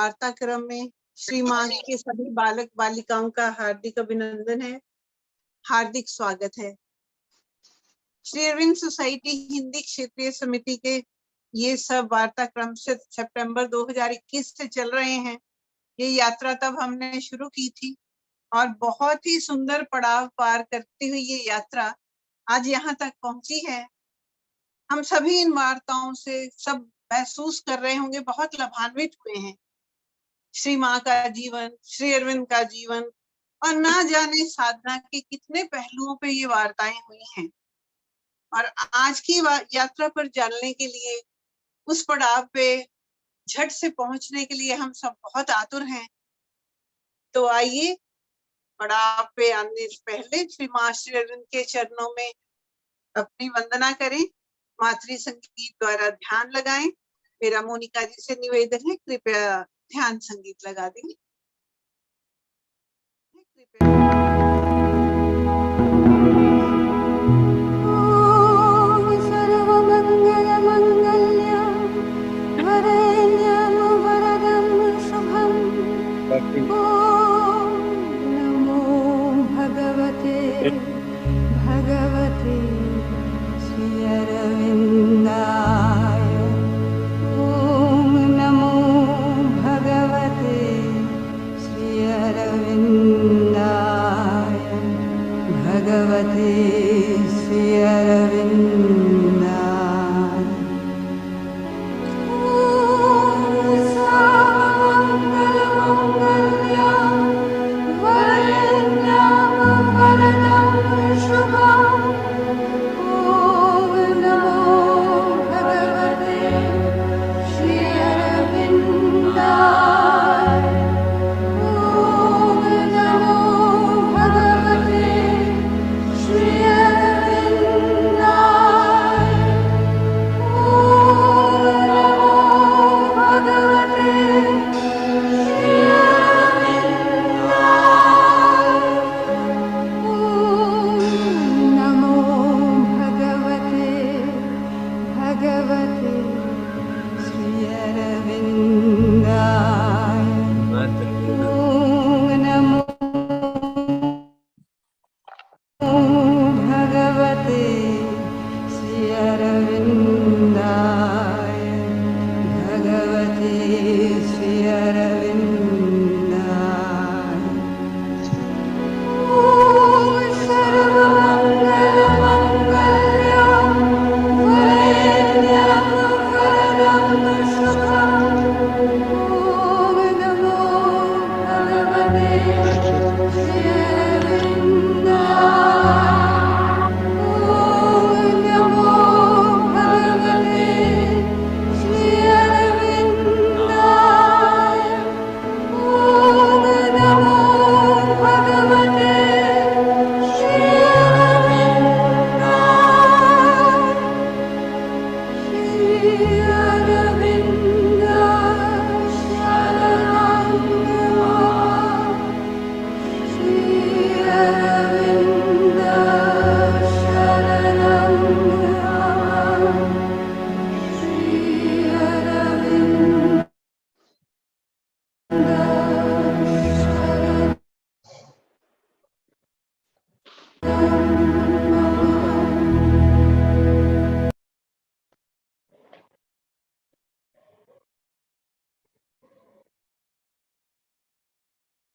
वार्ताक्रम में श्री माँ के सभी बालक बालिकाओं का हार्दिक अभिनंदन है, हार्दिक स्वागत है। श्री अरविंद सोसाइटी हिंदी क्षेत्रीय समिति के ये सब वार्ताक्रम से सितंबर 2021 से चल रहे हैं। ये यात्रा तब हमने शुरू की थी और बहुत ही सुंदर पड़ाव पार करती हुई ये यात्रा आज यहाँ तक पहुंची है। हम सभी इन वार्ताओं से सब महसूस कर रहे होंगे, बहुत लाभान्वित हुए हैं। श्री माँ का जीवन, श्री अरविंद का जीवन और ना जाने साधना के कितने पहलुओं पे ये वार्ताएं हुई हैं। और आज की यात्रा पर चलने के लिए, उस पड़ाव पे झट से पहुंचने के लिए हम सब बहुत आतुर हैं। तो आइए, पड़ाव पे आने से पहले श्री माँ श्री अरविंद के चरणों में अपनी वंदना करें, मातृ संगीत द्वारा ध्यान लगाएं। मेरा मोनिका जी से निवेदन है, कृपया ध्यान संगीत लगा देंगे। नमो भगवते भगवते श्री अरविन्दाय। ओम नमो भगवते श्री अरविन्दाय, भगवते श्री अरविन्दाय।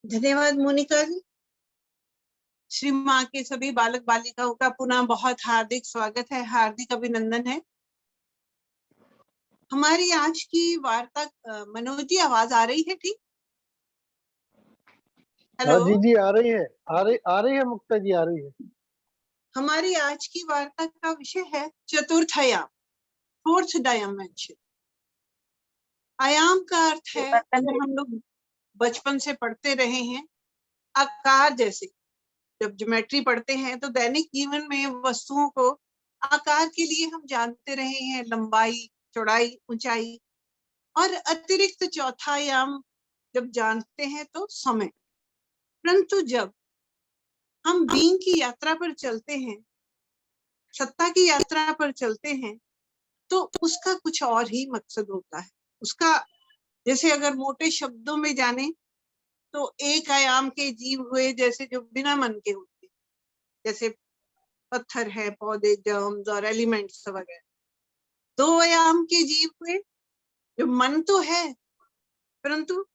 धन्यवाद मोनिका जी। श्री माँ के सभी बालक बालिकाओं का पुनः बहुत हार्दिक स्वागत है, हार्दिक अभिनंदन है। हमारी आज की वार्ता, मनोज जी आवाज आ रही है ठीक? हेलो जी आ रही है, आ रही है मुक्ता जी, आ रही है। हमारी आज की वार्ता का विषय है चतुर्थ आयाम, फोर्थ डायमेंशन। आयाम का अर्थ है, अगर हम लोग बचपन से पढ़ते रहे हैं, आकार जैसे जब ज्योमेट्री पढ़ते हैं तो दैनिक जीवन में वस्तुओं को आकार के लिए हम जानते रहे हैं, लंबाई, चौड़ाई, ऊंचाई। और अतिरिक्त चौथा आयाम जब जानते हैं तो समय। परंतु जब हम बीइंग की यात्रा पर चलते हैं, सत्ता की यात्रा पर चलते हैं, तो उसका कुछ और ही मकसद होता है। उसका जैसे अगर मोटे शब्दों में जाने तो एक आयाम के जीव हुए जैसे जो बिना मन के होते, जैसे पत्थर है, पौधे, जर्म्स और एलिमेंट्स वगैरह। दो आयाम के जीव हुए जो मन तो है परंतु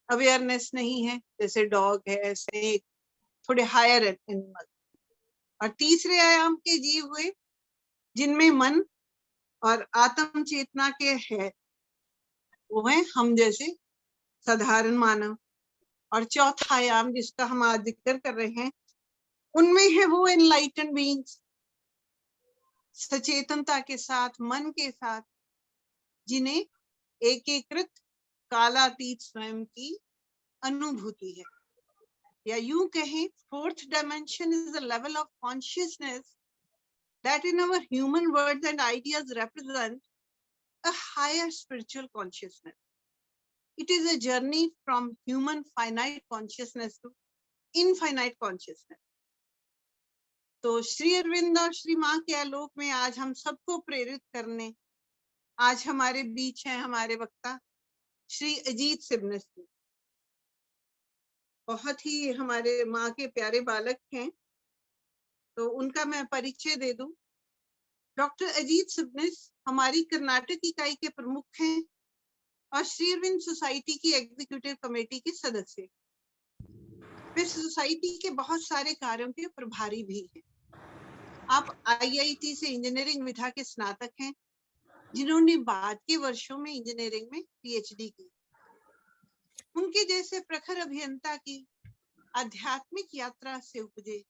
अवेयरनेस नहीं है, जैसे डॉग है, स्नेक, थोड़े हायर एनिमल। और तीसरे आयाम के जीव हुए जिनमें मन और आत्म चेतना के है, वो है हम जैसे साधारण मानव। और चौथा आयाम जिसका हम आज जिक्र कर रहे हैं, उनमें है वो एनलाइटन बीइंग्स, सचेतनता के साथ, मन के साथ, जिन्हें एकीकृत कालातीत स्वयं की अनुभूति है। या यूं कहें, fourth dimension is a level of consciousness that in our human words and ideas represent a higher spiritual consciousness. It is a journey from human finite consciousness to infinite consciousness. तो श्री अरविंद और श्री माँ के आलोक में आज हम सबको प्रेरित करने आज हमारे बीच हैं हमारे वक्ता श्री अजीत सिबनिस जी। बहुत ही हमारे माँ के प्यारे बालक हैं, तो उनका मैं परिचय दे दूं। डॉक्टर अजीत सिबनिस हमारी कर्नाटक इकाई के प्रमुख हैं और श्री अरविंद सोसाइटी की एग्जीक्यूटिव कमेटी के सदस्य। वे सोसाइटी के बहुत सारे कार्यों के प्रभारी भी हैं। आप आईआईटी से इंजीनियरिंग विधा के स्नातक हैं, जिन्होंने बाद के वर्षों में इंजीनियरिंग में पीएचडी की। उनके जैसे प्रखर अभियंता की आध्यात्मिक यात्रा से उपजे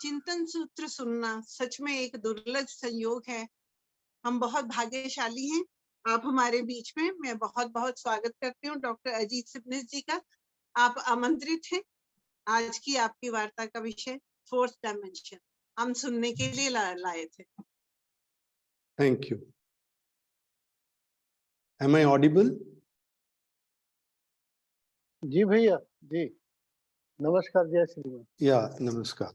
चिंतन सूत्र सुनना सच में एक दुर्लभ संयोग है। हम बहुत भाग्यशाली हैं, आप हमारे बीच में। मैं बहुत बहुत स्वागत करती हूँ डॉक्टर अजीत सिबनिस जी का। आप आमंत्रित हैं। आज की आपकी वार्ता का विषय फोर्थ डायमेंशन हम सुनने के लिए लाए थे। Thank you. Am I audible? जी भैया जी, नमस्कार, जय श्री राम। Yeah, namaskar.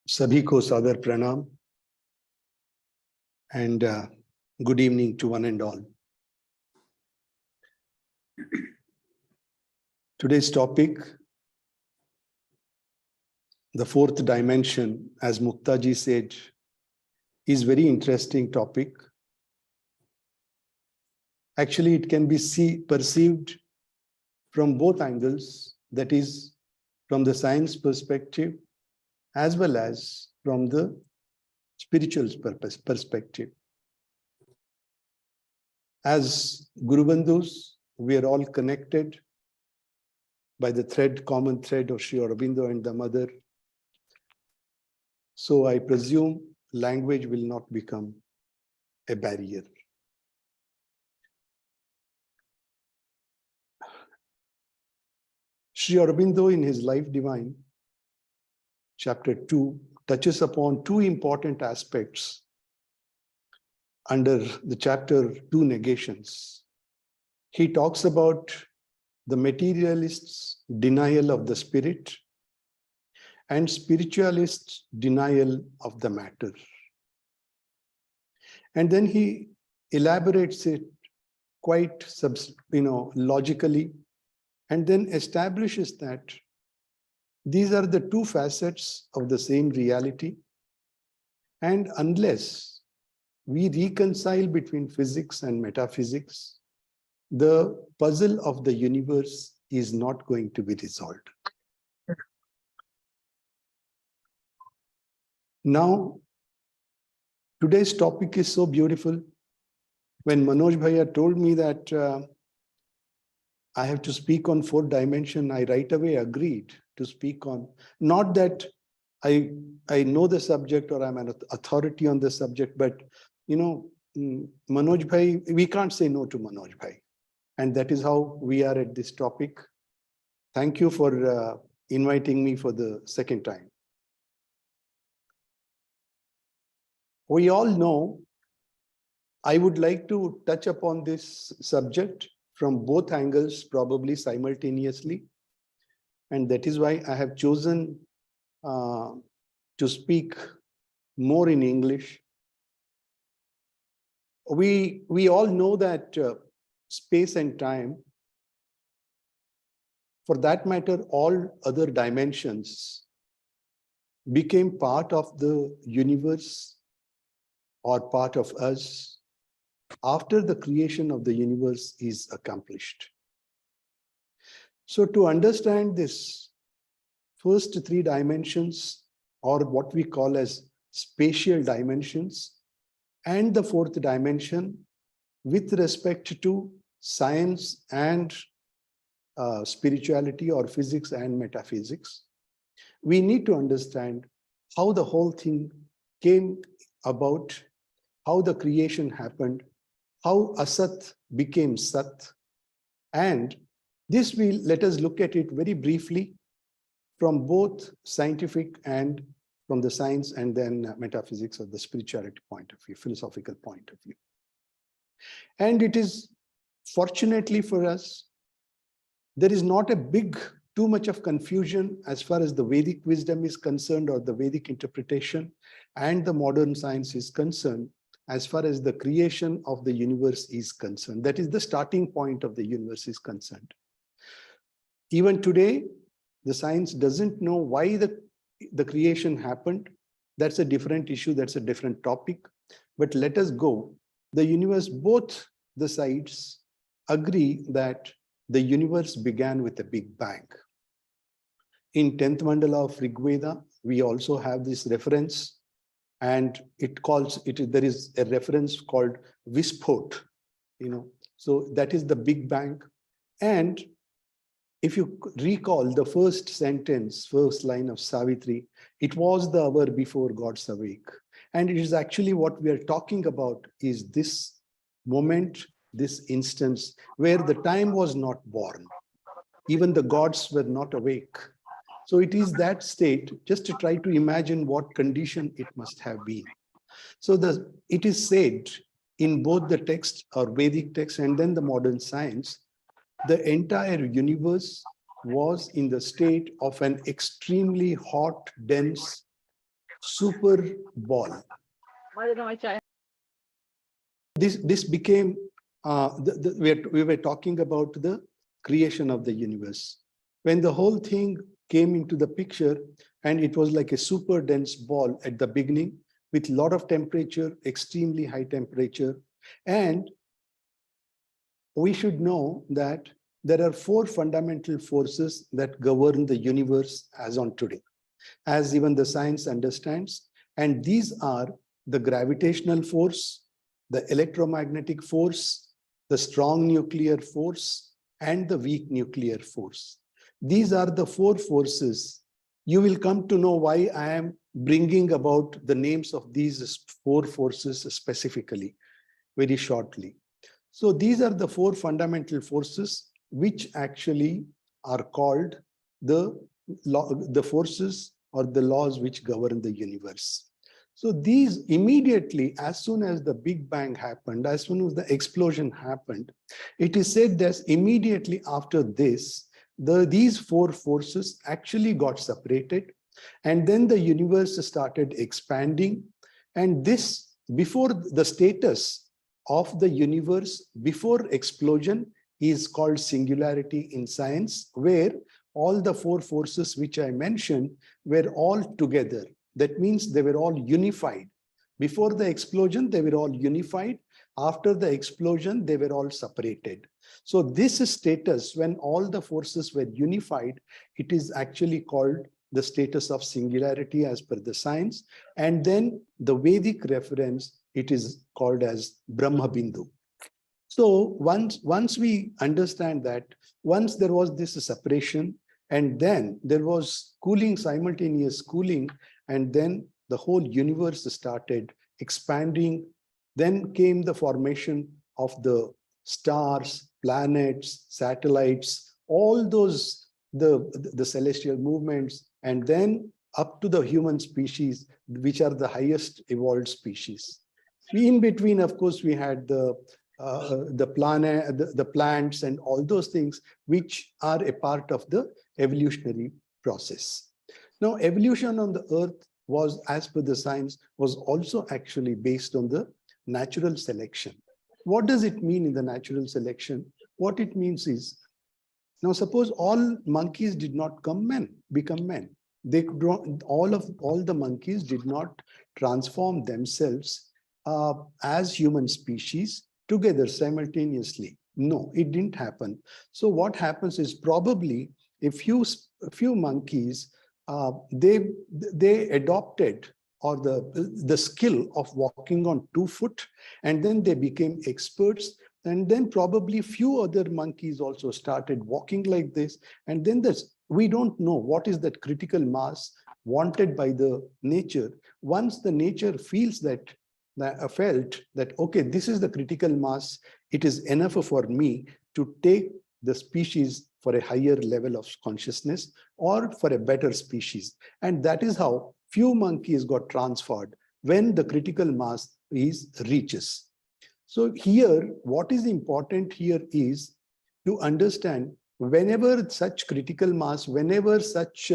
सभी को सादर प्रणाम and good evening to one and all. Today's topic, the fourth dimension, as Muktaji said, is very interesting topic. Actually, it can be perceived from both angles, that is, from the science perspective as well as from the spiritual perspective. As Guru Bandhus, we are all connected by the common thread of Sri Aurobindo and the Mother. So I presume language will not become a barrier. Sri Aurobindo in his Life Divine, chapter 2, touches upon two important aspects under the chapter 2 negations. He talks about the materialists' denial of the spirit and spiritualists' denial of the matter. And then he elaborates it quite logically, and then establishes that these are the two facets of the same reality. And unless we reconcile between physics and metaphysics, the puzzle of the universe is not going to be resolved. Now, today's topic is so beautiful. When Manoj Bhaiya told me that I have to speak on fourth dimension, I right away agreed to speak on, not that I know the subject or I'm an authority on the subject, but Manoj Bhai, we can't say no to Manoj Bhai. And that is how we are at this topic. Thank you for inviting me for the second time. We all know, I would like to touch upon this subject from both angles, probably simultaneously. And that is why I have chosen to speak more in English, we all know that space and time, for that matter, all other dimensions became part of the universe or part of us after the creation of the universe is accomplished. So to understand this first three dimensions, or what we call as spatial dimensions, and the fourth dimension with respect to science and spirituality, or physics and metaphysics, we need to understand how the whole thing came about, how the creation happened, how Asat became Sat. And this will let us look at it very briefly from both scientific and from the science and then metaphysics or the spirituality point of view, philosophical point of view. And it is, fortunately for us, there is not too much of confusion as far as the Vedic wisdom is concerned, or the Vedic interpretation, and the modern science is concerned, as far as the creation of the universe is concerned. That is the starting point of the universe is concerned. Even today, the science doesn't know why the creation happened. That's a different issue, that's a different topic. But let us go. The universe, both the sides agree that the universe began with a big bang. In 10th mandala of Rig Veda, we also have this reference, and there is a reference called Vispot, so that is the big bang. And if you recall the first sentence, first line of Savitri, it was the hour before God's awake. And it is actually what we are talking about is this moment, this instance where the time was not born. Even the gods were not awake. So it is that state, just to try to imagine what condition it must have been. So it is said in both the text or Vedic text and then the modern science, the entire universe was in the state of an extremely hot, dense super ball. This became, we were talking about the creation of the universe. When the whole thing came into the picture, and it was like a super dense ball at the beginning with a lot of temperature, extremely high temperature. And we should know that there are four fundamental forces that govern the universe as on today, as even the science understands. And these are the gravitational force, the electromagnetic force, the strong nuclear force, and the weak nuclear force. These are the four forces. You will come to know why I am bringing about the names of these four forces specifically, very shortly. So these are the four fundamental forces which actually are called the forces or the laws which govern the universe. So these immediately, as soon as the Big Bang happened, as soon as the explosion happened, it is said that immediately after this, these four forces actually got separated, and then the universe started expanding. And this, before the status of the universe before explosion, is called singularity in science, where all the four forces which I mentioned were all together. That means they were all unified. Before the explosion, they were all unified. After the explosion, they were all separated. So this status, when all the forces were unified, it is actually called the status of singularity as per the science. And then the Vedic reference, it is called as Brahma Bindu. So once we understand that, once there was this separation, and then there was cooling, simultaneous cooling, and then the whole universe started expanding. Then came the formation of the stars, planets, satellites, all those, the celestial movements, and then up to the human species, which are the highest evolved species. In between, of course, we had the planet, the plants, and all those things which are a part of the evolutionary process. Now, evolution on the earth was, as per the science, was also actually based on the natural selection. What does it mean in the natural selection? What it means is, now suppose all monkeys did not become men. They could not, all the monkeys did not transform themselves as human species together simultaneously. No, it didn't happen. So what happens is probably a few monkeys, they adopted or the skill of walking on 2 foot, and then they became experts. And then probably few other monkeys also started walking like this. And then we don't know what is that critical mass wanted by the nature. Once the nature feels that, felt that, okay, this is the critical mass, it is enough for me to take the species for a higher level of consciousness or for a better species. And that is how few monkeys got transferred when the critical mass reaches. So here, what is important here is to understand whenever such critical mass, whenever such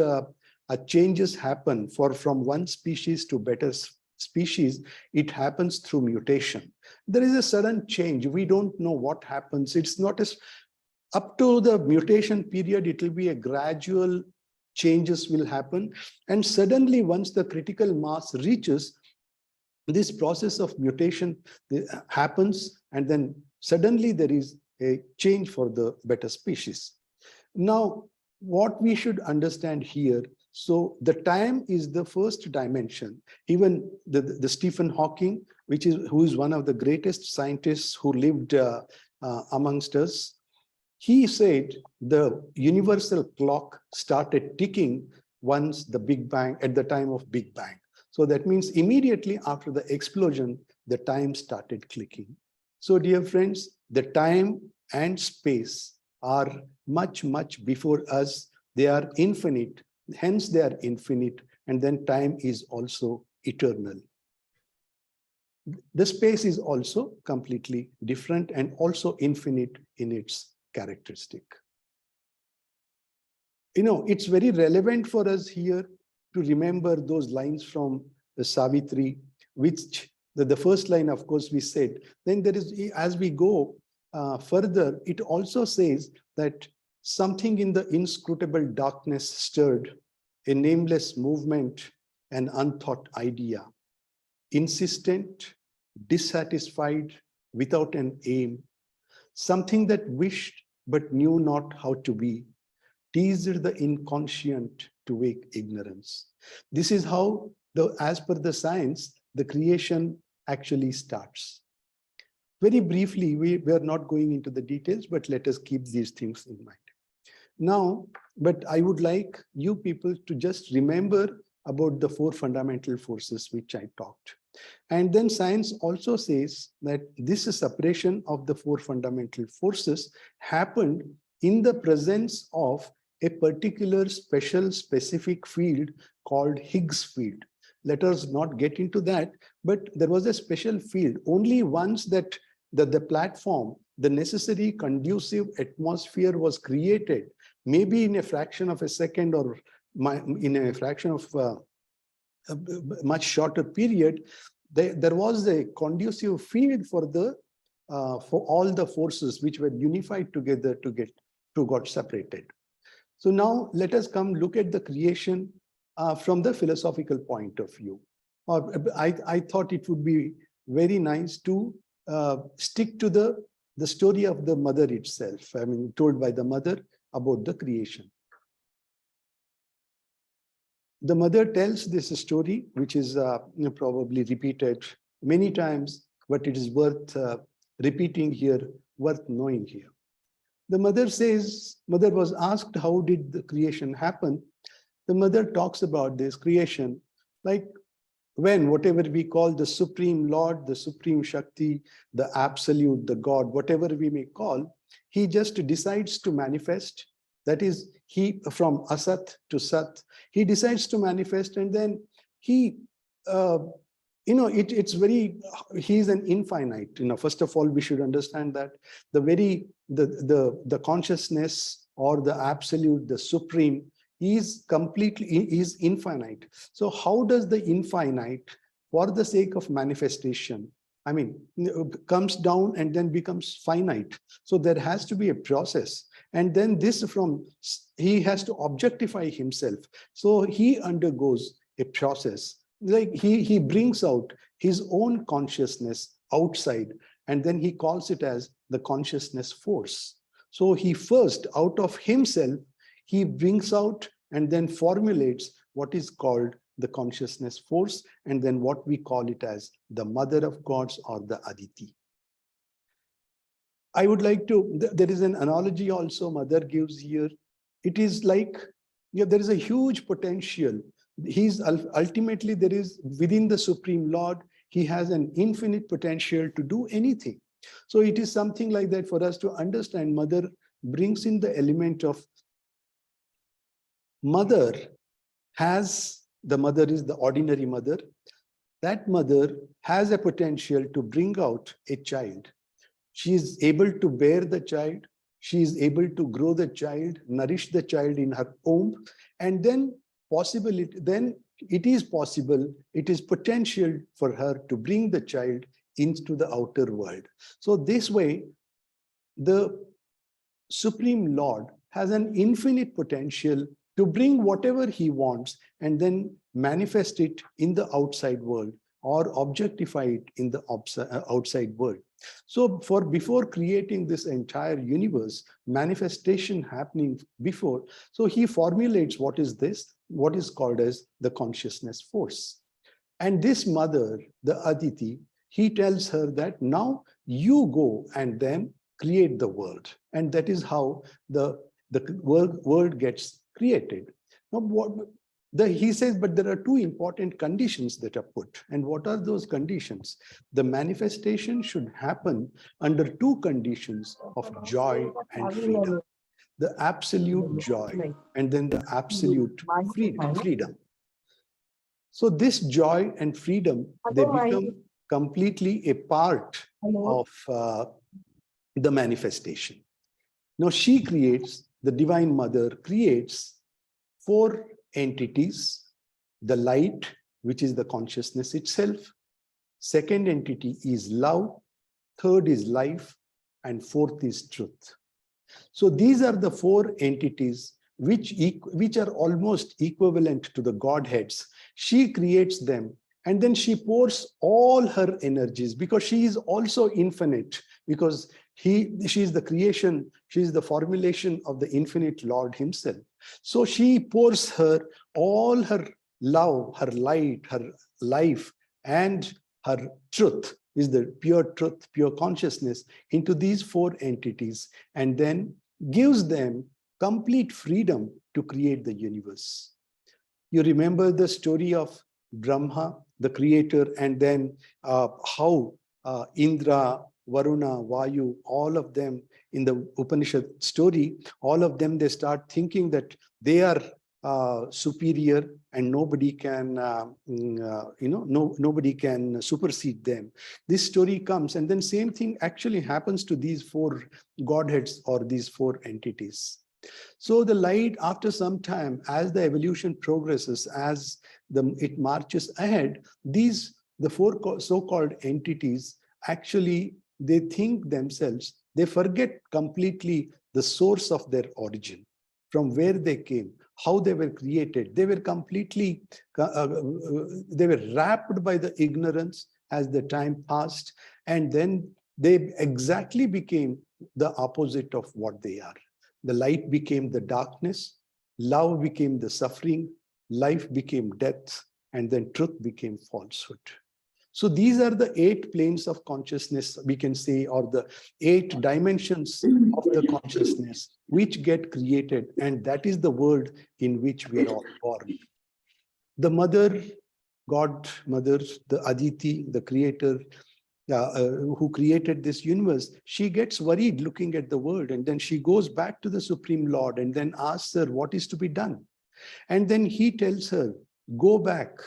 changes happen from one species to better species, it happens through mutation. There is a sudden change. We don't know what happens. It's not as up to the mutation period, it will be a gradual changes will happen. And suddenly, once the critical mass reaches, this process of mutation happens, and then suddenly there is a change for the better species. Now, what we should understand here, so the time is the first dimension. Even the Stephen Hawking, who is one of the greatest scientists who lived amongst us, he said the universal clock started ticking once the Big Bang, at the time of Big Bang. So that means immediately after the explosion, the time started clicking. So dear friends, the time and space are much, much before us. They are infinite, hence they are infinite, and then time is also eternal. The space is also completely different and also infinite in its characteristic. You know, it's very relevant for us here to remember those lines from the Savitri, which the first line, of course, we said. Then there is, as we go further, it also says that something in the inscrutable darkness stirred, a nameless movement, an unthought idea, insistent, dissatisfied, without an aim, something that wished but knew not how to be, teased the inconscient to wake ignorance. This is how, as per the science, the creation actually starts. Very briefly, we are not going into the details, but let us keep these things in mind. Now, but I would like you people to just remember about the 4 fundamental forces which I talked. And then science also says that this separation of the 4 fundamental forces happened in the presence of a particular special specific field called Higgs field. Let us not get into that, but there was a special field. Only once that the platform, the necessary conducive atmosphere was created, maybe in a fraction of a second or in a fraction of a much shorter period, there was a conducive field for all the forces which were unified together to got separated. So now let us come look at the creation from the philosophical point of view. I thought it would be very nice to stick to the story of the mother itself. I mean, told by the mother about the creation. The mother tells this story, which is probably repeated many times, but it is worth repeating here, worth knowing here. The mother says, mother was asked, how did the creation happen? The mother talks about this creation, like when whatever we call the Supreme Lord, the Supreme Shakti, the Absolute, the God, whatever we may call, he just decides to manifest. That is, he from Asat to Sat, he decides to manifest, and then he, it's very, he is an infinite. First of all, we should understand that the consciousness or the Absolute, the Supreme, is infinite. So how does the infinite, for the sake of manifestation, I mean, comes down and then becomes finite. So there has to be a process. And then he has to objectify himself. So he undergoes a process. Like he brings out his own consciousness outside, and then he calls it as the consciousness force. So he first, out of himself, he brings out and then formulates what is called the consciousness force, and then what we call it as the mother of gods or the Aditi. I would like to, there is an analogy also Mother gives here. It is like, there is a huge potential. Ultimately, there is within the Supreme Lord, he has an infinite potential to do anything. So it is something like that for us to understand. Mother brings in the element of mother the mother is the ordinary mother. That mother has a potential to bring out a child. She is able to bear the child. She is able to grow the child, nourish the child in her womb, and then it is possible, it is potential for her to bring the child into the outer world. So this way, the Supreme Lord has an infinite potential to bring whatever he wants and then manifest it in the outside world or objectify it in the outside world. So before creating this entire universe, manifestation happening before, so he formulates what is called as the consciousness force. And this mother, the Aditi, he tells her that now you go and then create the world. And that is how the world gets created. Now, he says, but there are two important conditions that are put. And what are those conditions? The manifestation should happen under two conditions of joy and freedom. The absolute joy and then the absolute freedom. So this joy and freedom, they become completely a part of the manifestation. Now the Divine Mother creates 4 entities: the light, which is the consciousness itself. Second entity is love. Third is life. And fourth is truth. So these are the 4 entities which are almost equivalent to the Godheads. She creates them and then she pours all her energies, because she is also infinite, because she is the creation, she is the formulation of the infinite Lord himself. So she pours all her love, her light, her life, and her truth, is the pure truth, pure consciousness, into these 4 entities, and then gives them complete freedom to create the universe. You remember the story of Brahma, the creator, and then how Indra, Varuna, Vayu, all of them in the Upanishad story, all of them, they start thinking that they are superior and nobody can, nobody can supersede them. This story comes, and then same thing actually happens to these 4 Godheads or these 4 entities. So the light, after some time, as the evolution progresses, as it marches ahead, the 4 so-called entities, actually, they think themselves, they forget completely the source of their origin, from where they came, how they were created. They were completely, they were wrapped by the ignorance as the time passed, and then they exactly became the opposite of what they are. The light became the darkness, love became the suffering, life became death, and then truth became falsehood. So these are the 8 planes of consciousness, we can say, or the 8 dimensions of the consciousness which get created, and that is the world in which we are all born. The mother, God Mother, the Aditi, the creator, who created this universe, she gets worried looking at the world, and then she goes back to the Supreme Lord and then asks her what is to be done. And then he tells her, go back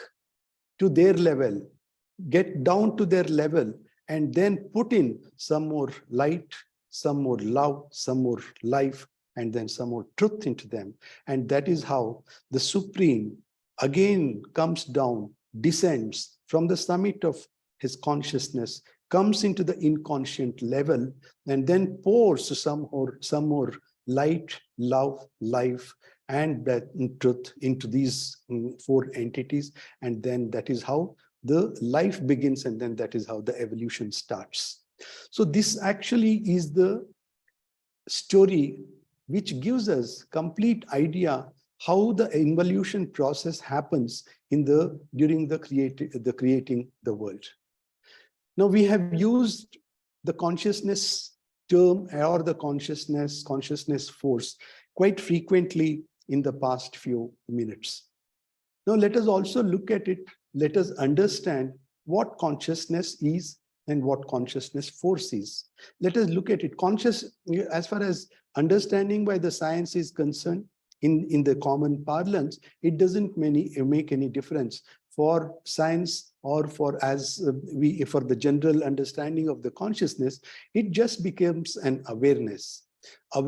to their level, get down to their level, and then put in some more light, some more love, some more life, and then some more truth into them. And that is how the Supreme again comes down, descends from the summit of his consciousness, comes into the inconscient level and then pours some more light, love, life, and that truth into these four entities. And then that is how the life begins, and then that is how the evolution starts. So this actually is the story which gives us complete idea how the evolution process happens in the during the creating the world. Now we have used the consciousness term or the consciousness force quite frequently in the past few minutes. Now let us also look at it. Let us understand what consciousness is and what consciousness force is. Let us look at it. As far as understanding by the science is concerned, in the common parlance, it doesn't make any difference for science or for the general understanding of the consciousness. It just becomes an awareness of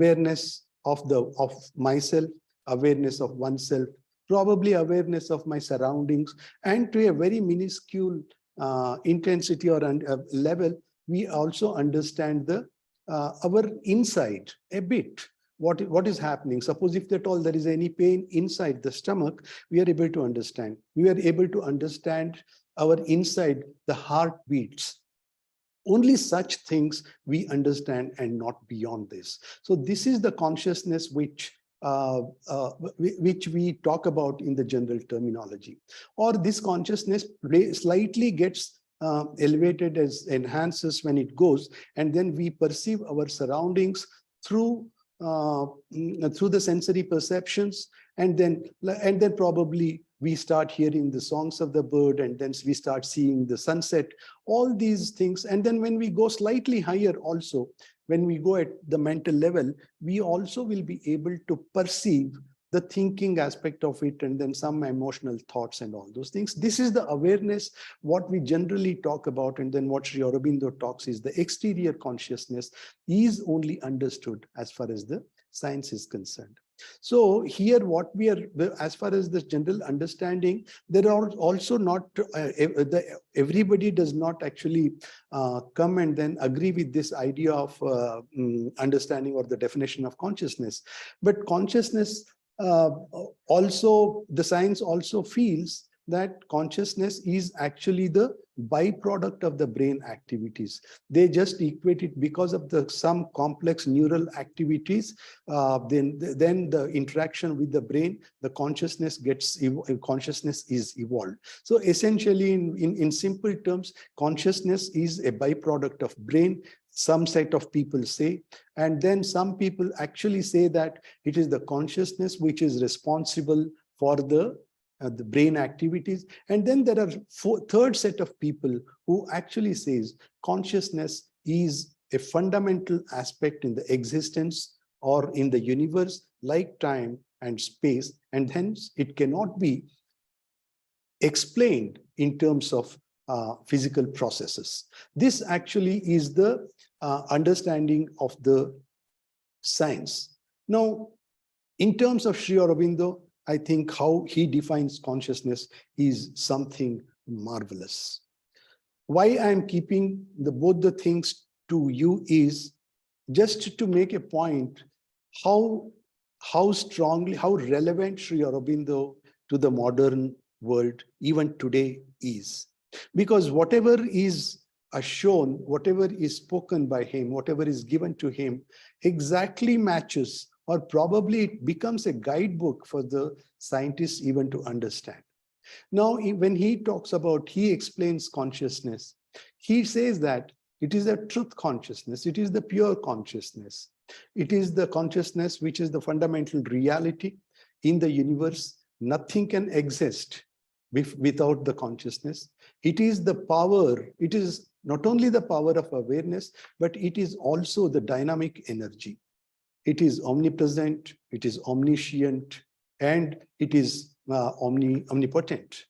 myself, awareness of oneself, probably awareness of my surroundings, and to a very minuscule intensity or level, we also understand our inside a bit. What is happening? Suppose if at all there is any pain inside the stomach, we are able to understand. We are able to understand our inside, the heartbeats. Only such things we understand and not beyond this. So this is the consciousness which we talk about in the general terminology. Or this consciousness slightly gets elevated, as enhances when it goes, and then we perceive our surroundings through the sensory perceptions, and then probably we start hearing the songs of the bird, and then we start seeing the sunset, all these things. And then when we go slightly higher also, when we go at the mental level, we also will be able to perceive the thinking aspect of it, and then some emotional thoughts and all those things. This is the awareness, what we generally talk about, and then what Sri Aurobindo talks is the exterior consciousness is only understood as far as the science is concerned. So here what we are, as far as the general understanding, there are also not, everybody does not actually come and then agree with this idea of understanding or the definition of consciousness. But consciousness also, the science also feels that consciousness is actually the byproduct of the brain activities. They just equate it because of some complex neural activities. Then the interaction with the brain, the consciousness is evolved. So essentially, in simple terms, consciousness is a byproduct of brain. Some set of people say, and then some people actually say that it is the consciousness which is responsible for the brain activities. And then there are third set of people who actually says consciousness is a fundamental aspect in the existence or in the universe, like time and space, and hence it cannot be explained in terms of physical processes. This actually is the understanding of the science. Now, in terms of Sri Aurobindo, I think how he defines consciousness is something marvelous. Why I am keeping both the things to you is just to make a point how strongly, how relevant Sri Aurobindo to the modern world even today is. Because whatever is shown, whatever is spoken by him, whatever is given to him, exactly matches, or probably it becomes a guidebook for the scientists even to understand. Now, when he talks about, he explains consciousness, he says that it is a truth consciousness, it is the pure consciousness. It is the consciousness which is the fundamental reality in the universe. Nothing can exist without the consciousness. It is the power, it is not only the power of awareness, but it is also the dynamic energy. It is omnipresent, it is omniscient, and it is omnipotent.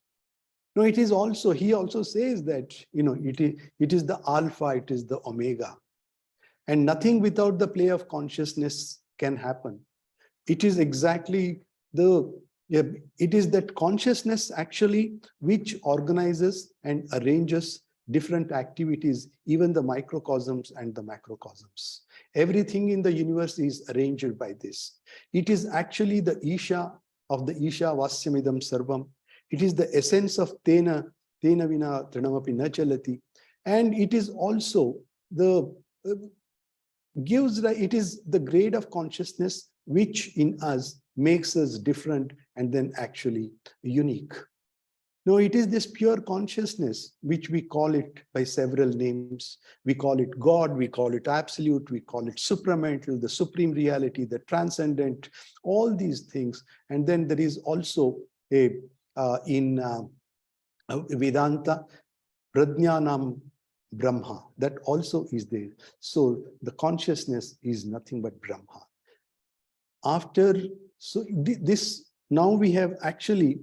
No, it is also, he also says that, it is the alpha, it is the omega. And nothing without the play of consciousness can happen. It is exactly it is that consciousness actually which organizes and arranges different activities, even the microcosms and the macrocosms. Everything in the universe is arranged by this. It is actually the Isha of the Isha Vasyamidam Sarvam. It is the essence of Tena Vina Trinamapi Na Chalati. And it is also the it is the grade of consciousness which in us makes us different and then actually unique. No, it is this pure consciousness, which we call it by several names. We call it God, we call it absolute, we call it supramental, the supreme reality, the transcendent, all these things. And then there is also in Vedanta, Prajnanam Brahma, that also is there. So the consciousness is nothing but Brahma. Now we have actually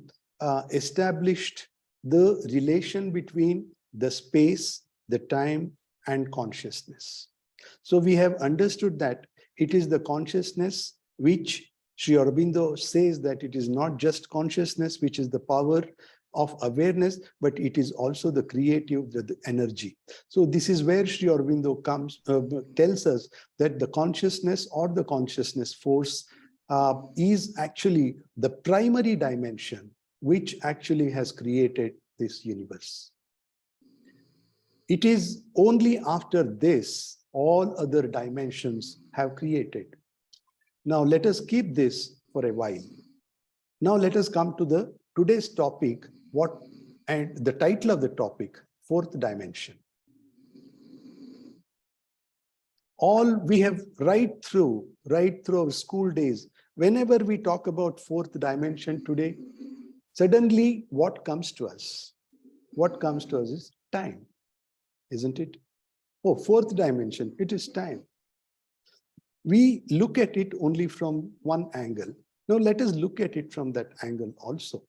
established the relation between the space, the time, and consciousness. So we have understood that it is the consciousness which Sri Aurobindo says that it is not just consciousness, which is the power of awareness, but it is also the creative, the energy. So this is where Sri Aurobindo tells us that the consciousness or the consciousness force is actually the primary dimension which actually has created this universe. It is only after this all other dimensions have created. Now let us keep this for a while. Now let us come to today's topic, and the title of the topic, fourth dimension. All we have right through our school days, whenever we talk about fourth dimension today, suddenly what comes to us? What comes to us is time, isn't it? Oh, fourth dimension, it is time. We look at it only from one angle. Now let us look at it from that angle also.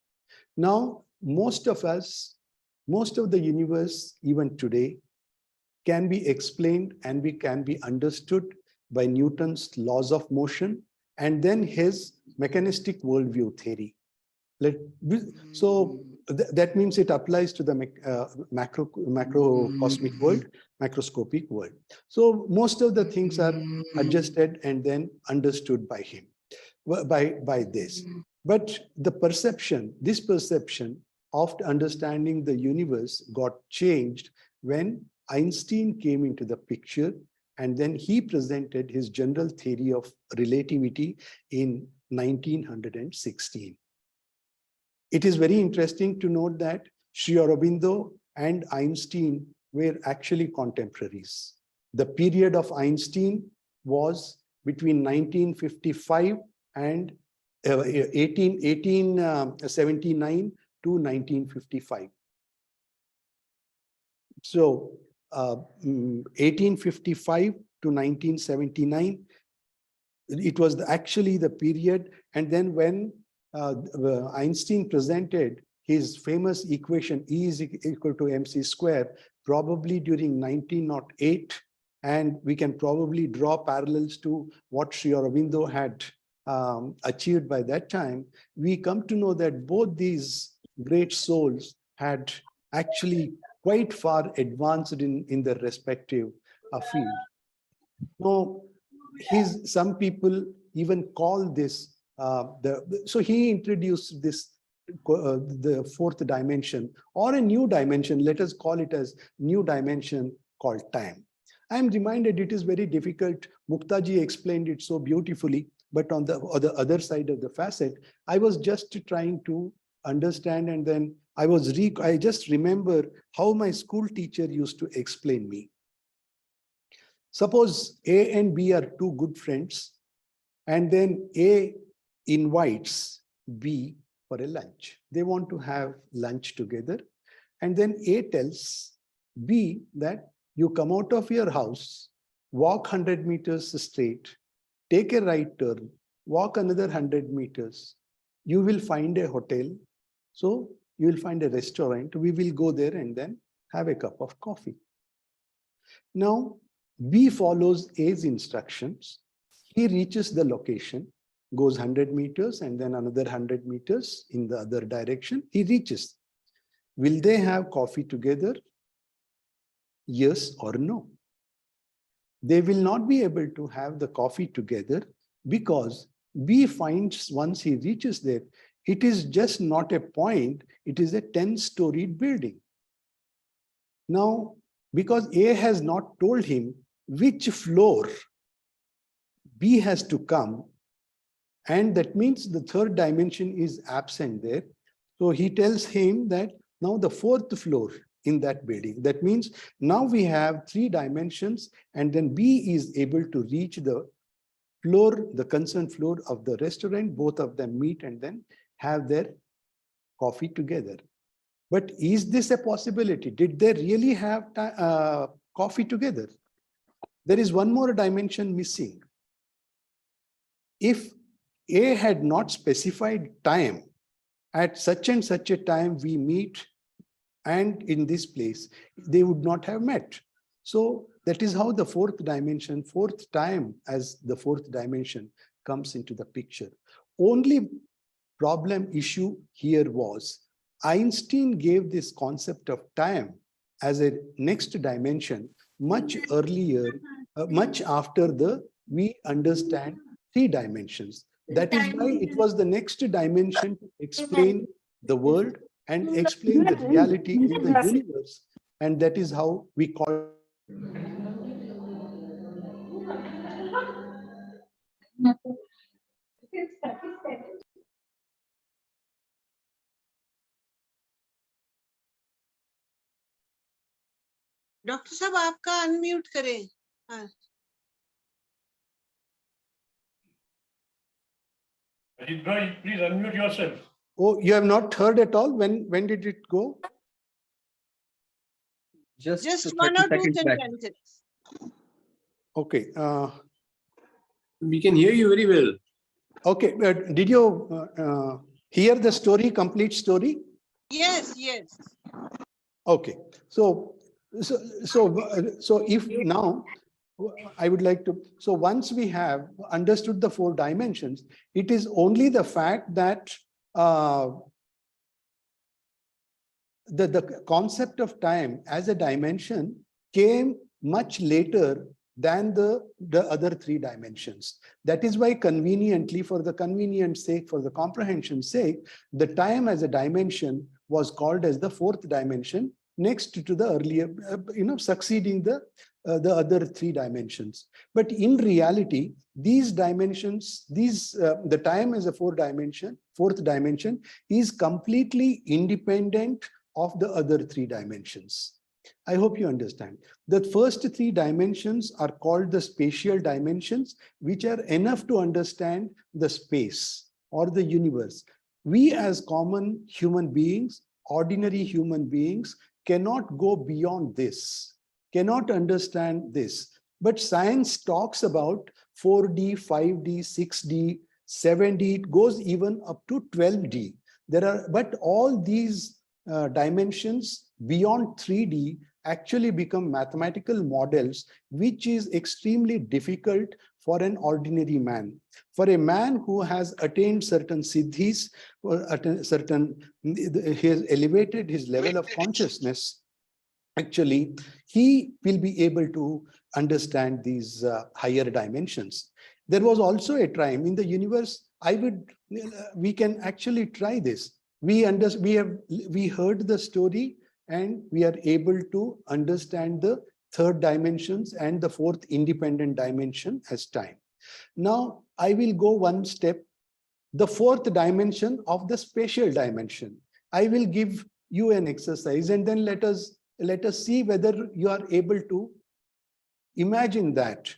Now, most of the universe, even today, can be explained and can be understood by Newton's laws of motion and then his mechanistic worldview theory. That means it applies to the macrocosmic world, macroscopic world. So most of the things are adjusted and then understood by him, by this. But this perception of understanding the universe got changed when Einstein came into the picture, and then he presented his general theory of relativity in 1916. It is very interesting to note that Sri Aurobindo and Einstein were actually contemporaries. The period of Einstein was between 1955 and 1879 to 1955. So 1855 to 1979, it was actually the period. And then when Einstein presented his famous equation E is equal to mc square, probably during 1908, and we can probably draw parallels to what Sri Aurobindo had achieved by that time, we come to know that both these great souls had actually quite far advanced in their respective field. Now, some people even call this so he introduced this the fourth dimension or a new dimension. Let us call it as new dimension called time. I am reminded it is very difficult. Muktaji explained it so beautifully, but on the other side of the facet, I was just trying to understand, and then I just remember how my school teacher used to explain me. Suppose A and B are two good friends, and then A invites B for a lunch. They want to have lunch together, and then A tells B that you come out of your house, walk 100 meters straight, take a right turn, walk another 100 meters. You will find a hotel. So you will find a restaurant. We will go there and then have a cup of coffee. Now, B follows A's instructions. He reaches the location, goes 100 meters and then another 100 meters in the other direction. He reaches. Will they have coffee together? Yes or no? They will not be able to have the coffee together because B finds once he reaches there, it is just not a point, it is a 10-storied building. Now, because A has not told him which floor B has to come, and that means the third dimension is absent there. So he tells him that now the fourth floor in that building. That means now we have 3 dimensions, and then B is able to reach the floor, the concerned floor of the restaurant. Both of them meet and then have their coffee together. But is this a possibility? Did they really have coffee together? There is one more dimension missing. If A had not specified time, at such and such a time we meet and in this place, they would not have met. So that is how the fourth dimension, fourth time as the fourth dimension comes into the picture. Only problem issue here was Einstein gave this concept of time as a next dimension much earlier, much after we understand 3 dimensions. That is why it was the next dimension to explain the world and explain the reality in the universe. And that is how we call doctor साहब आपका unmute करें. हाँ. Ajit bhai, please unmute yourself. Oh, you have not heard at all? When did it go? Just 1 or 2 sentences. Okay. We can hear you very well. Okay. Did you hear the story, complete story? Yes, yes. Okay. So if now I would like to, so once we have understood the 4 dimensions, it is only the fact that the concept of time as a dimension came much later than the other 3 dimensions. That is why conveniently, for the convenience sake, for the comprehension's sake, the time as a dimension was called as the 4th dimension, next to the earlier, succeeding the other 3 dimensions. But in reality, these dimensions, the time as a 4th dimension is completely independent of the other 3 dimensions. I hope you understand. The first 3 dimensions are called the spatial dimensions, which are enough to understand the space or the universe. We as common human beings, ordinary human beings, cannot go beyond this, cannot understand this. But science talks about 4D, 5D, 6D, 7D, it goes even up to 12D. But all these dimensions beyond 3D actually become mathematical models, which is extremely difficult for an ordinary man. For a man who has attained certain siddhis, or he has elevated his level of consciousness, actually, he will be able to understand these higher dimensions. There was also a time in the universe, we can actually try this. We heard the story and we are able to understand the 3rd dimensions and the 4th independent dimension as time. Now, I will go one step, the 4th dimension of the spatial dimension. I will give you an exercise and then let us see whether you are able to imagine that.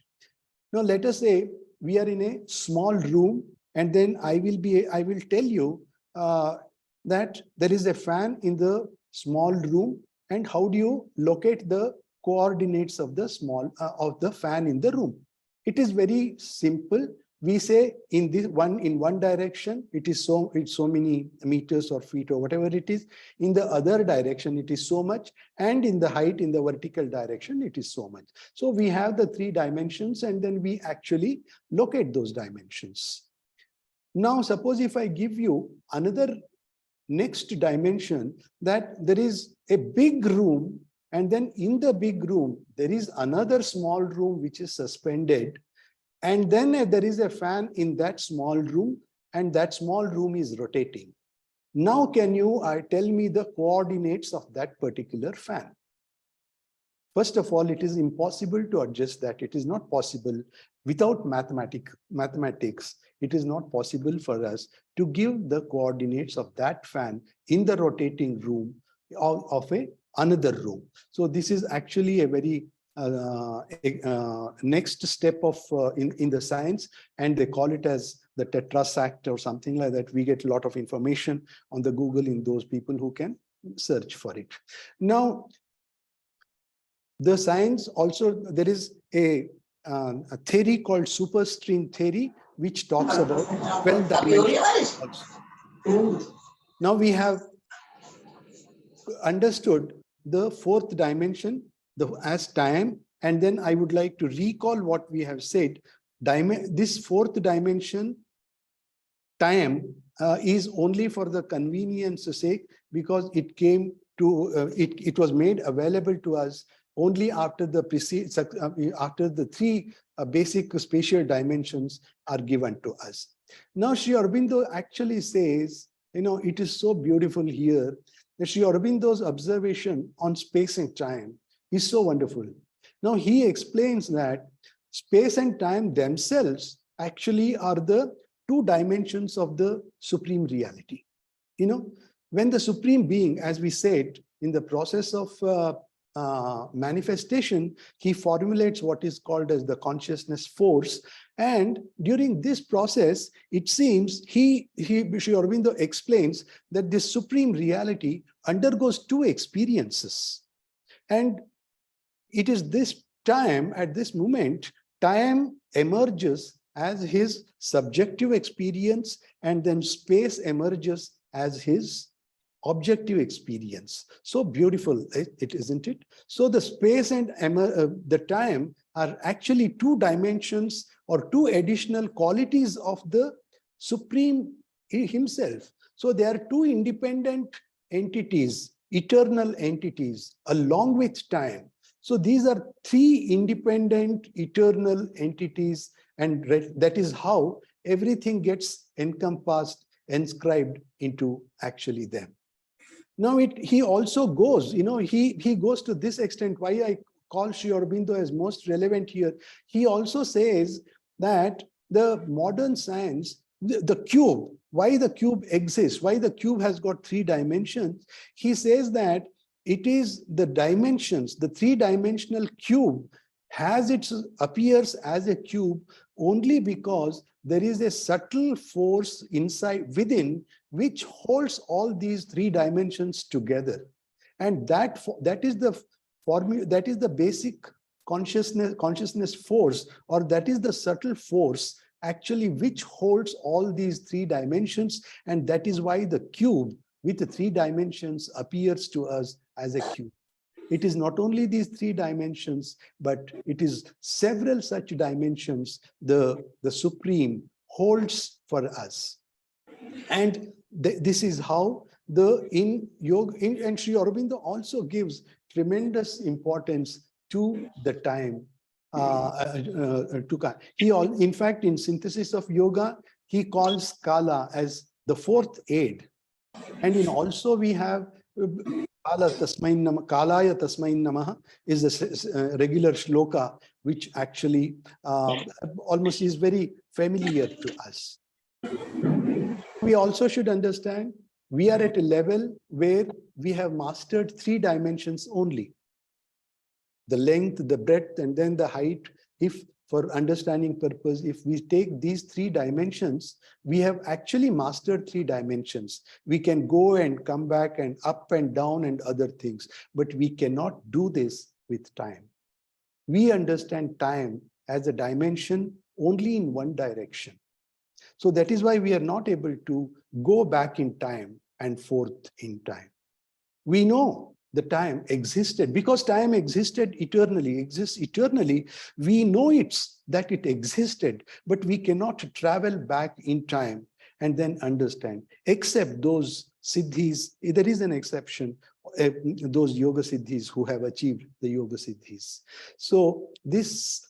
Now, let us say we are in a small room, and then I will tell you that there is a fan in the small room, and how do you locate the coordinates of the fan in the room? It is very simple. We say in one direction it's so many meters or feet or whatever it is. In the other direction it is so much, and in the height in the vertical direction it is so much. So we have the 3 dimensions, and then we actually locate those dimensions. Now suppose if I give you another next dimension, that there is a big room And then in the big room, there is another small room which is suspended. And then there is a fan in that small room, and that small room is rotating. Now, can you tell me the coordinates of that particular fan? First of all, it is impossible to adjust that. It is not possible without mathematics. It is not possible for us to give the coordinates of that fan in the rotating room of another room. So this is actually a very next step of in the science, and they call it as the tetrasact or something like that. We get a lot of information on the Google in those people who can search for it. Now, the science also, there is a theory called superstring theory, which talks about 12 dimensions also. Now we have understood the fourth dimension as time, and then I would like to recall what we have said. This fourth dimension, time, is only for the convenience sake, because it came to it was made available to us only after the three basic spatial dimensions are given to us. Now, Sri Aurobindo actually says, it is so beautiful here that Sri Aurobindo's observation on space and time is so wonderful. Now, he explains that space and time themselves actually are the two dimensions of the supreme reality. When the supreme being, as we said, in the process of manifestation, he formulates what is called as the consciousness force. And during this process, it seems Sri Aurobindo explains that this supreme reality undergoes two experiences. And it is this time, at this moment, time emerges as his subjective experience, and then space emerges as his objective experience. So beautiful, isn't it? So the space and the time are actually two dimensions or two additional qualities of the Supreme himself. So they are two independent entities, eternal entities, along with time. So these are three independent eternal entities, and that is how everything gets encompassed, inscribed into actually them. Now, he also goes, he goes to this extent, why I call Sri Aurobindo as most relevant here. He also says that the modern science, the cube, why the cube exists, why the cube has got three dimensions. He says that it is the dimensions, the three-dimensional cube appears as a cube only because there is a subtle force within which holds all these three dimensions together. And that is the formula, that is the basic consciousness force, or that is the subtle force actually which holds all these three dimensions. And that is why the cube with the three dimensions appears to us as a cube. It is not only these three dimensions, but it is several such dimensions the Supreme holds for us. And this is how in yoga, and Sri Aurobindo also gives tremendous importance to the time. In fact, in Synthesis of Yoga, he calls Kala as the fourth aid. And also we have Kalaya Tasmain Namaha is a regular shloka, which actually almost is very familiar to us. We also should understand we are at a level where we have mastered three dimensions only. The length, the breadth, and then the height. If for understanding purpose, if we take these three dimensions, we have actually mastered three dimensions. We can go and come back and up and down and other things, but we cannot do this with time. We understand time as a dimension only in one direction. So that is why we are not able to go back in time and forth in time. We know the time existed because time exists eternally. We know that it existed, but we cannot travel back in time and then understand, except those siddhis. There is an exception, those yoga siddhis who have achieved the yoga siddhis. So this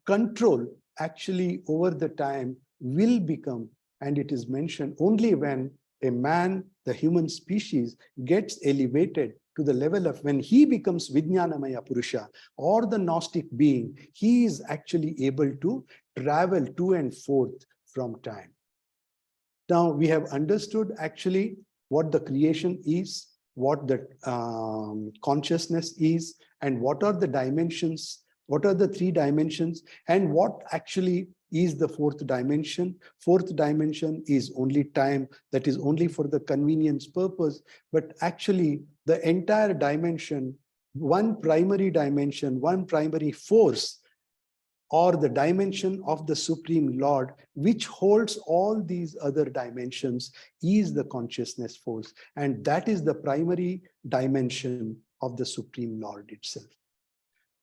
control actually over the time will become, and it is mentioned only when a man, the human species, gets elevated to the level of when he becomes Vijnanamaya Purusha or the Gnostic being, he is actually able to travel to and forth from time. Now we have understood actually what the creation is, what the consciousness is, and what are the dimensions, what are the three dimensions, and what actually is the fourth dimension. Fourth dimension is only time, that is only for the convenience purpose, but actually the entire dimension, one primary dimension, one primary force, or the dimension of the Supreme Lord, which holds all these other dimensions, is the consciousness force. And that is the primary dimension of the Supreme Lord itself.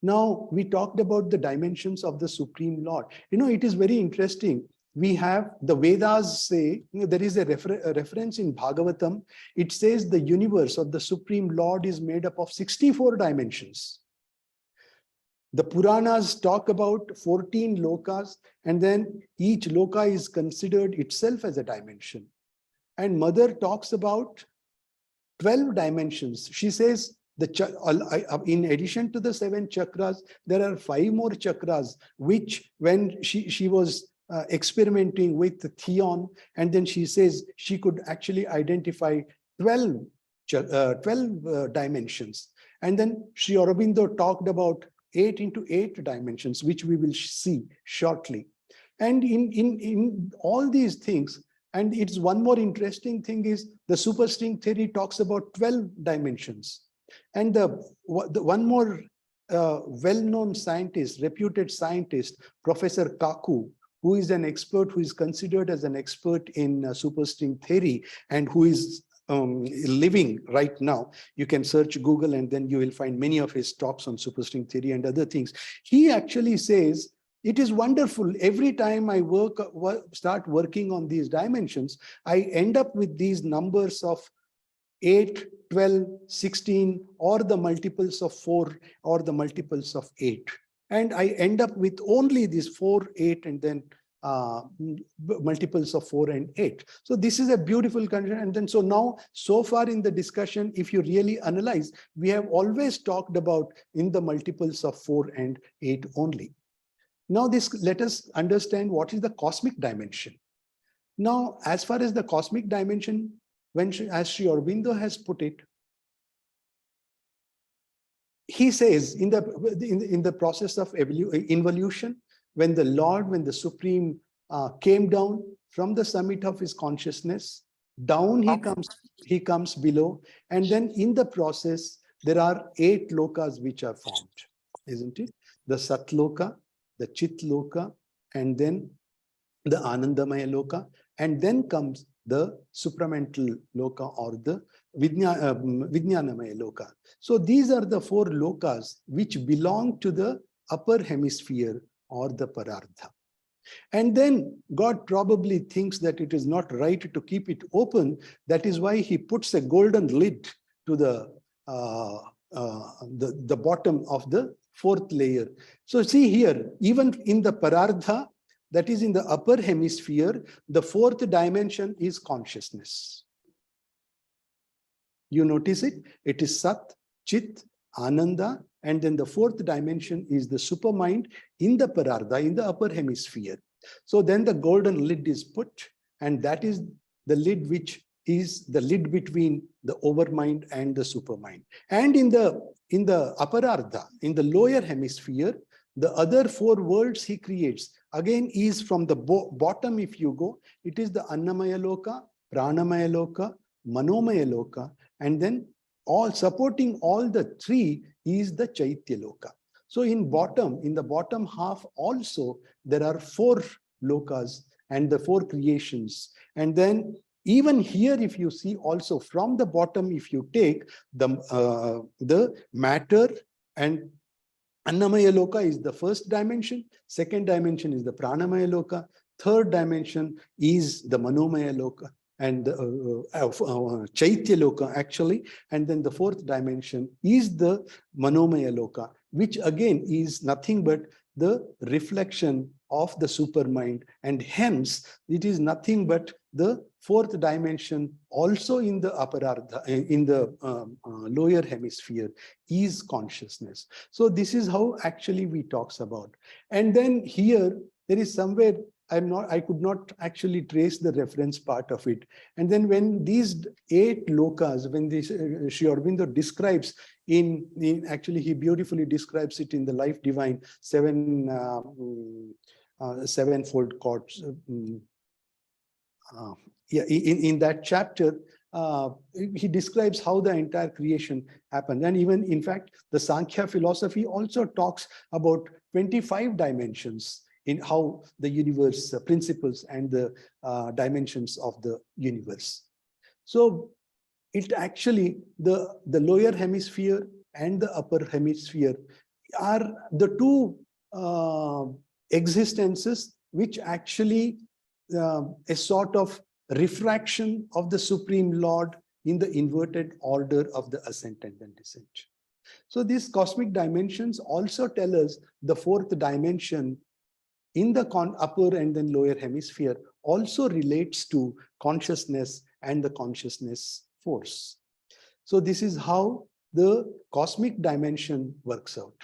Now, we talked about the dimensions of the Supreme Lord. You know, it is very interesting. We have the Vedas say, you know, there is a reference in Bhagavatam. It says the universe of the Supreme Lord is made up of 64 dimensions. The Puranas talk about 14 lokas, and then each loka is considered itself as a dimension. And Mother talks about 12 dimensions. She says, in addition to the 7 chakras, there are 5 more chakras, which when she was experimenting with the Theon, and then she says she could actually identify 12 dimensions. And then Sri Aurobindo talked about 8 into 8 dimensions, which we will see shortly. And in all these things, and it's one more interesting thing is the superstring theory talks about 12 dimensions. And the one more well-known scientist, reputed scientist, Professor Kaku, who is an expert, who is considered as an expert in superstring theory, and who is living right now. You can search Google and then you will find many of his talks on superstring theory and other things. He actually says, it is wonderful. Every time I start working on these dimensions, I end up with these numbers of 8, 12, 16, or the multiples of 4, or the multiples of 8. And I end up with only these 4, 8, and then multiples of 4 and 8. So this is a beautiful condition. And then so now, so far in the discussion, if you really analyze, we have always talked about in the multiples of 4 and 8 only. Now let us understand what is the cosmic dimension. Now, as far as the cosmic dimension, as Sri Aurobindo has put it, he says in the process of involution, when the Supreme came down from the summit of his consciousness, down he comes below, and then in the process there are 8 lokas which are formed, isn't it? The Satloka, the Chitloka, and then the Anandamaya Loka, and then comes the supramental loka or the Vijnanamaya loka. So these are the 4 lokas which belong to the upper hemisphere or the Parardha. And then God probably thinks that it is not right to keep it open. That is why he puts a golden lid to the bottom of the 4th layer. So see here, even in the Parardha, that is in the upper hemisphere, the 4th dimension is consciousness. You notice it? It is Sat, Chit, Ananda, and then the 4th dimension is the supermind in the Parardha, in the upper hemisphere. So then the golden lid is put, and that is the lid which is the lid between the overmind and the supermind. And in the Aparardha, in the lower hemisphere, the other 4 worlds he creates, again is from the bottom if you go, it is the Annamaya Loka, Pranamaya Loka, Manomaya Loka, and then all supporting all the 3 is the Chaitya Loka. So in the bottom half also, there are 4 lokas and the 4 creations. And then even here, if you see also from the bottom, if you take the matter, and Annamaya Loka is the 1st dimension, 2nd dimension is the Pranamaya Loka, Third dimension is the Manomaya Loka and the Chaitya Loka actually. And then the fourth dimension is the Manomaya Loka, which again is nothing but the reflection of the supermind, and hence it is nothing but the fourth dimension also in the aparardha, in the lower hemisphere, is consciousness. So this is how actually we talks about. And then here there is somewhere I could not actually trace the reference part of it. And then when these 8 lokas, when this Sri Aurobindo describes actually he beautifully describes it in the Life Divine, sevenfold courts. In that chapter, he describes how the entire creation happened. And even, in fact, the Sankhya philosophy also talks about 25 dimensions in how the universe principles and the dimensions of the universe. So it actually, the lower hemisphere and the upper hemisphere are the two existences which actually a sort of refraction of the Supreme Lord in the inverted order of the ascent and then descent. So these cosmic dimensions also tell us the fourth dimension in the upper and then lower hemisphere also relates to consciousness and the consciousness force. So this is how the cosmic dimension works out.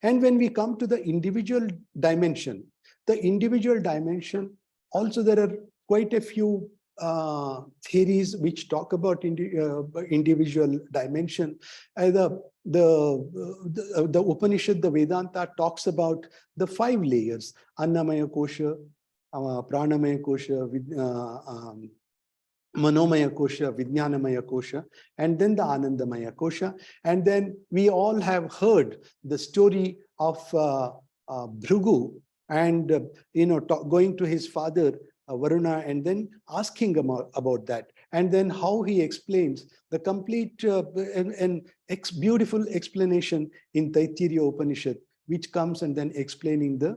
And when we come to the individual dimension, also there are quite a few theories which talk about individual dimension. The Upanishad, the Vedanta talks about the 5 layers: Annamaya Kosha, Pranamaya Kosha, Manomaya Kosha, Vijnanamaya Kosha, and then the Anandamaya Kosha. And then we all have heard the story of Bhrigu and going to his father Varuna and then asking about that, and then how he explains the complete beautiful explanation in Taittiriya Upanishad, which comes and then explaining the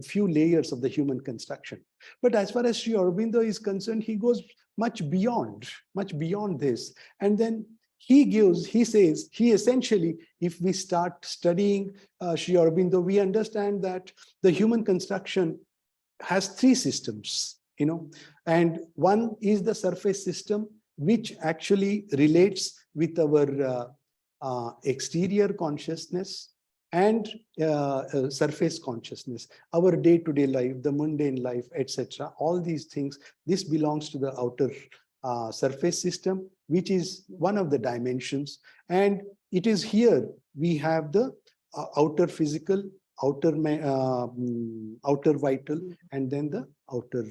few layers of the human construction. But as far as Sri Aurobindo is concerned, he goes much beyond this. And then he says, essentially, if we start studying Sri Aurobindo, we understand that the human construction has 3 systems, and one is the surface system, which actually relates with our exterior consciousness and surface consciousness, our day-to-day life, the mundane life, etc. All these things, this belongs to the outer surface system, which is one of the dimensions. And it is here we have the outer physical, outer vital, and then the outer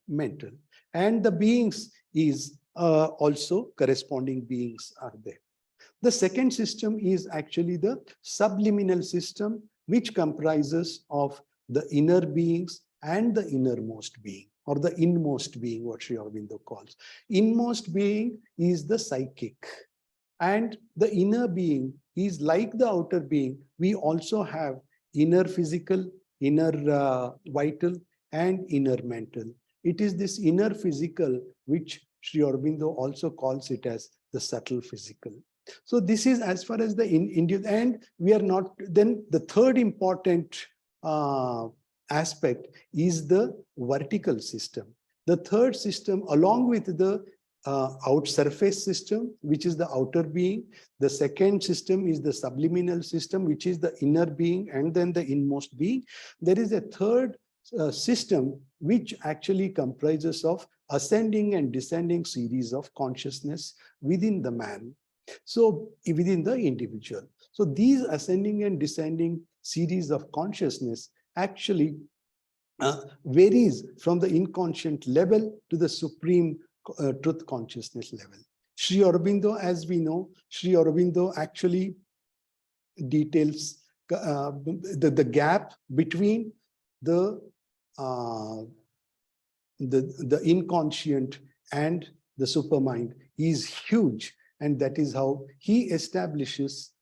mental. And the beings is also corresponding beings are there. The second system is actually the subliminal system, which comprises of the inner beings and the innermost being, or the inmost being, what Sri Aurobindo calls. Inmost being is the psychic, and the inner being is like the outer being. We also have inner physical, inner vital, and inner mental. It is this inner physical which Sri Aurobindo also calls it as the subtle physical. So this is as far as the and we are not. Then the third important aspect is the vertical system. The third system, along with the surface system, which is the outer being. The second system is the subliminal system, which is the inner being, and then the inmost being. There is a third system which actually comprises of ascending and descending series of consciousness within the man, so within the individual. So these ascending and descending series of consciousness actually varies from the inconscient level to the supreme truth consciousness level. Sri Aurobindo, as we know, Sri Aurobindo actually details the gap between the inconscient and the supermind is huge, and that is how he establishes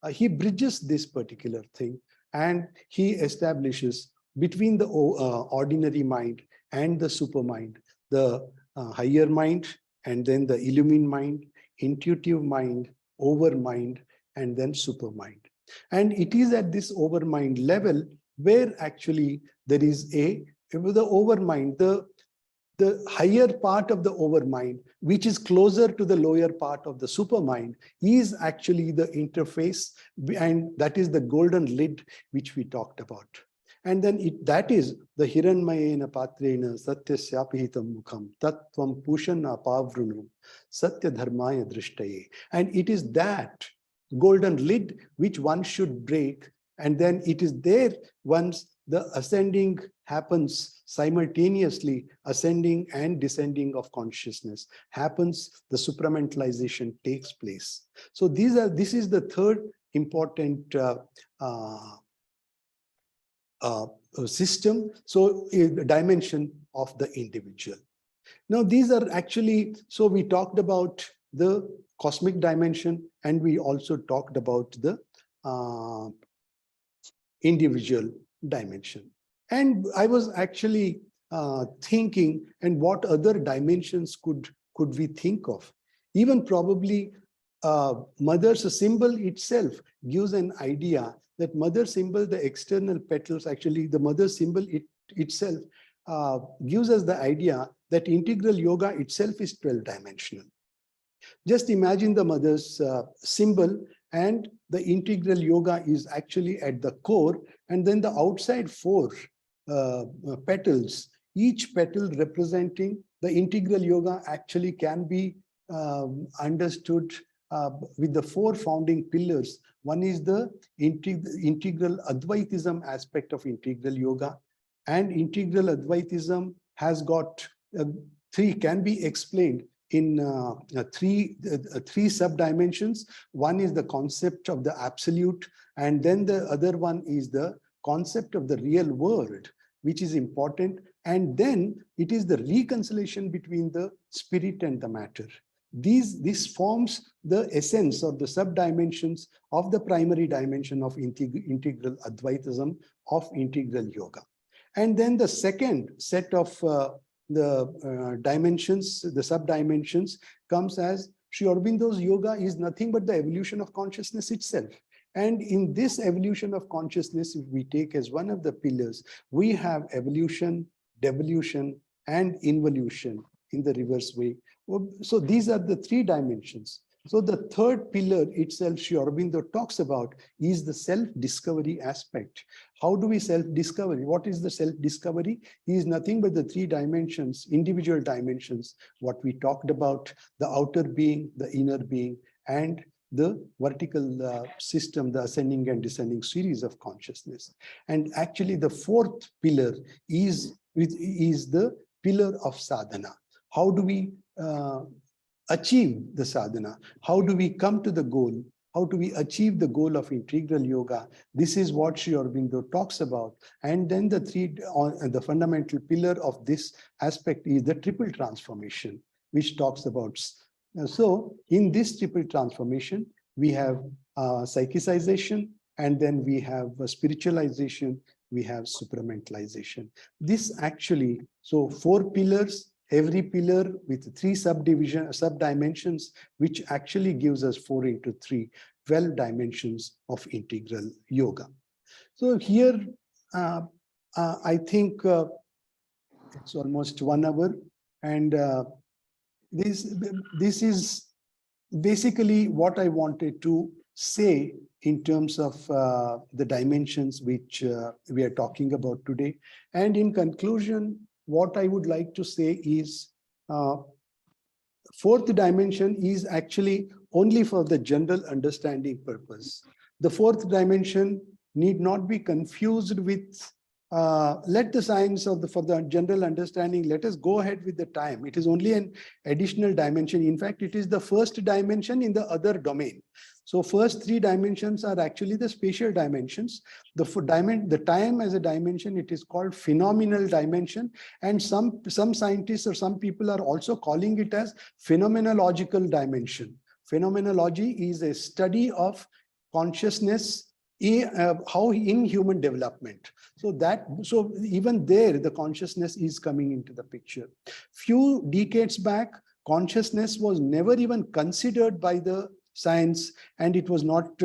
he bridges this particular thing, and he establishes between the ordinary mind and the supermind, the higher mind, and then the illumined mind, intuitive mind, overmind, and then supermind. And it is at this overmind level where actually there is the overmind, the higher part of the overmind, which is closer to the lower part of the supermind, is actually the interface, and that is the golden lid which we talked about. And then that is the Hiranmayena Patrena Satyasyapihitam Mukham Tattvam Pushana Pavrunu Satya Dharmaya Drishtaye. And it is that golden lid which one should break, and then it is there once the ascending happens simultaneously, ascending and descending of consciousness happens, the supramentalization takes place. So this is the third important system, so the dimension of the individual. Now these are actually, so we talked about the cosmic dimension, and we also talked about the individual dimension. And I was actually thinking, and what other dimensions could we think of? Even probably mother's symbol itself gives an idea that mother symbol, the external petals, actually the mother symbol itself gives us the idea that integral yoga itself is 12-dimensional. Just imagine the mother's symbol, and the integral yoga is actually at the core, and then the outside 4 petals, each petal representing the integral yoga, actually can be understood with the 4 founding pillars. One is the integral Advaitism aspect of integral yoga, and integral Advaitism has got 3, can be explained in 3 sub-dimensions. One is the concept of the absolute, and then the other one is the concept of the real world, which is important. And then it is the reconciliation between the spirit and the matter. This forms the essence or the sub-dimensions of the primary dimension of integral Advaitism, of integral yoga. And then the second set of the dimensions, the sub-dimensions, comes as Sri Aurobindo's yoga is nothing but the evolution of consciousness itself. And in this evolution of consciousness, if we take as one of the pillars, we have evolution, devolution, and involution in the reverse way. So these are the 3 dimensions. So the third pillar itself, Sri Aurobindo talks about, is the self-discovery aspect. How do we self-discover? What is the self-discovery? Is nothing but the 3 dimensions, individual dimensions, what we talked about, the outer being, the inner being, and the vertical system, the ascending and descending series of consciousness. And actually the 4th pillar is the pillar of sadhana. How do we achieve the sadhana? How do we come to the goal? How do we achieve the goal of integral yoga? This is what Sri Aurobindo talks about. And then the fundamental pillar of this aspect is the triple transformation, which talks about. So in this triple transformation, we have psychicization, and then we have spiritualization, we have supramentalization. This actually, so 4 pillars, every pillar with 3 sub-dimensions, which actually gives us 4 into 3, 12 dimensions of integral yoga. So here, I think it's almost 1 hour, and this is basically what I wanted to say in terms of the dimensions which we are talking about today. And in conclusion, what I would like to say is 4th dimension is actually only for the general understanding purpose. The 4th dimension need not be confused with let the science of for the general understanding, let us go ahead with the time. It is only an additional dimension. In fact, it is the 1st dimension in the other domain. So first 3 dimensions are actually the spatial dimensions. The time as a dimension, it is called phenomenal dimension. And some scientists or some people are also calling it as phenomenological dimension. Phenomenology is a study of consciousness how in human development. So even there, the consciousness is coming into the picture. Few decades back, consciousness was never even considered by the science, and it was not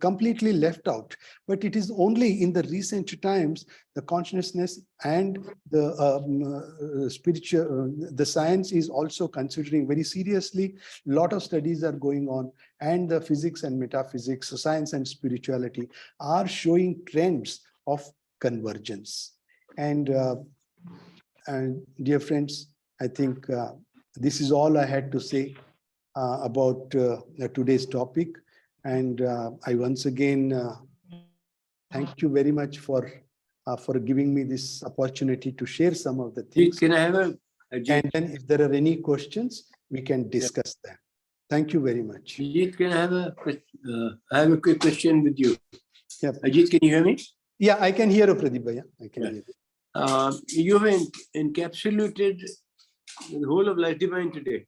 completely left out. But it is only in the recent times the consciousness and the spiritual, the science is also considering very seriously. A lot of studies are going on, and the physics and metaphysics, so science and spirituality are showing trends of convergence. And dear friends, I think this is all I had to say about today's topic. And I once again thank you very much for giving me this opportunity to share some of the things. Can I have a and then if there are any questions, we can discuss them. Thank you very much. Ajit, can I have I have a quick question with you. Yeah. Ajit, can you hear me? Yeah, I can hear you, Pradeep Bhaiya. I can hear you. You have encapsulated the whole of Life Divine today,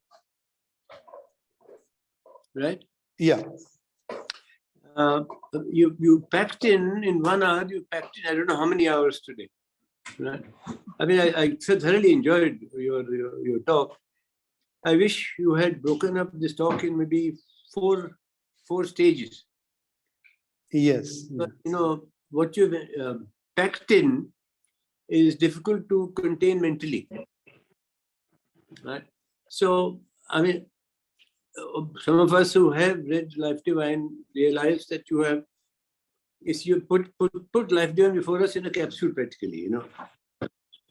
right? Yeah. You packed in 1 hour. You packed in I don't know how many hours today, right? I mean, I thoroughly enjoyed your talk. I wish you had broken up this talk in maybe four stages. Yes. But you know what you've packed in is difficult to contain mentally, right? So I mean, some of us who have read Life Divine realize that you have, is you put Life Divine before us in a capsule practically, you know.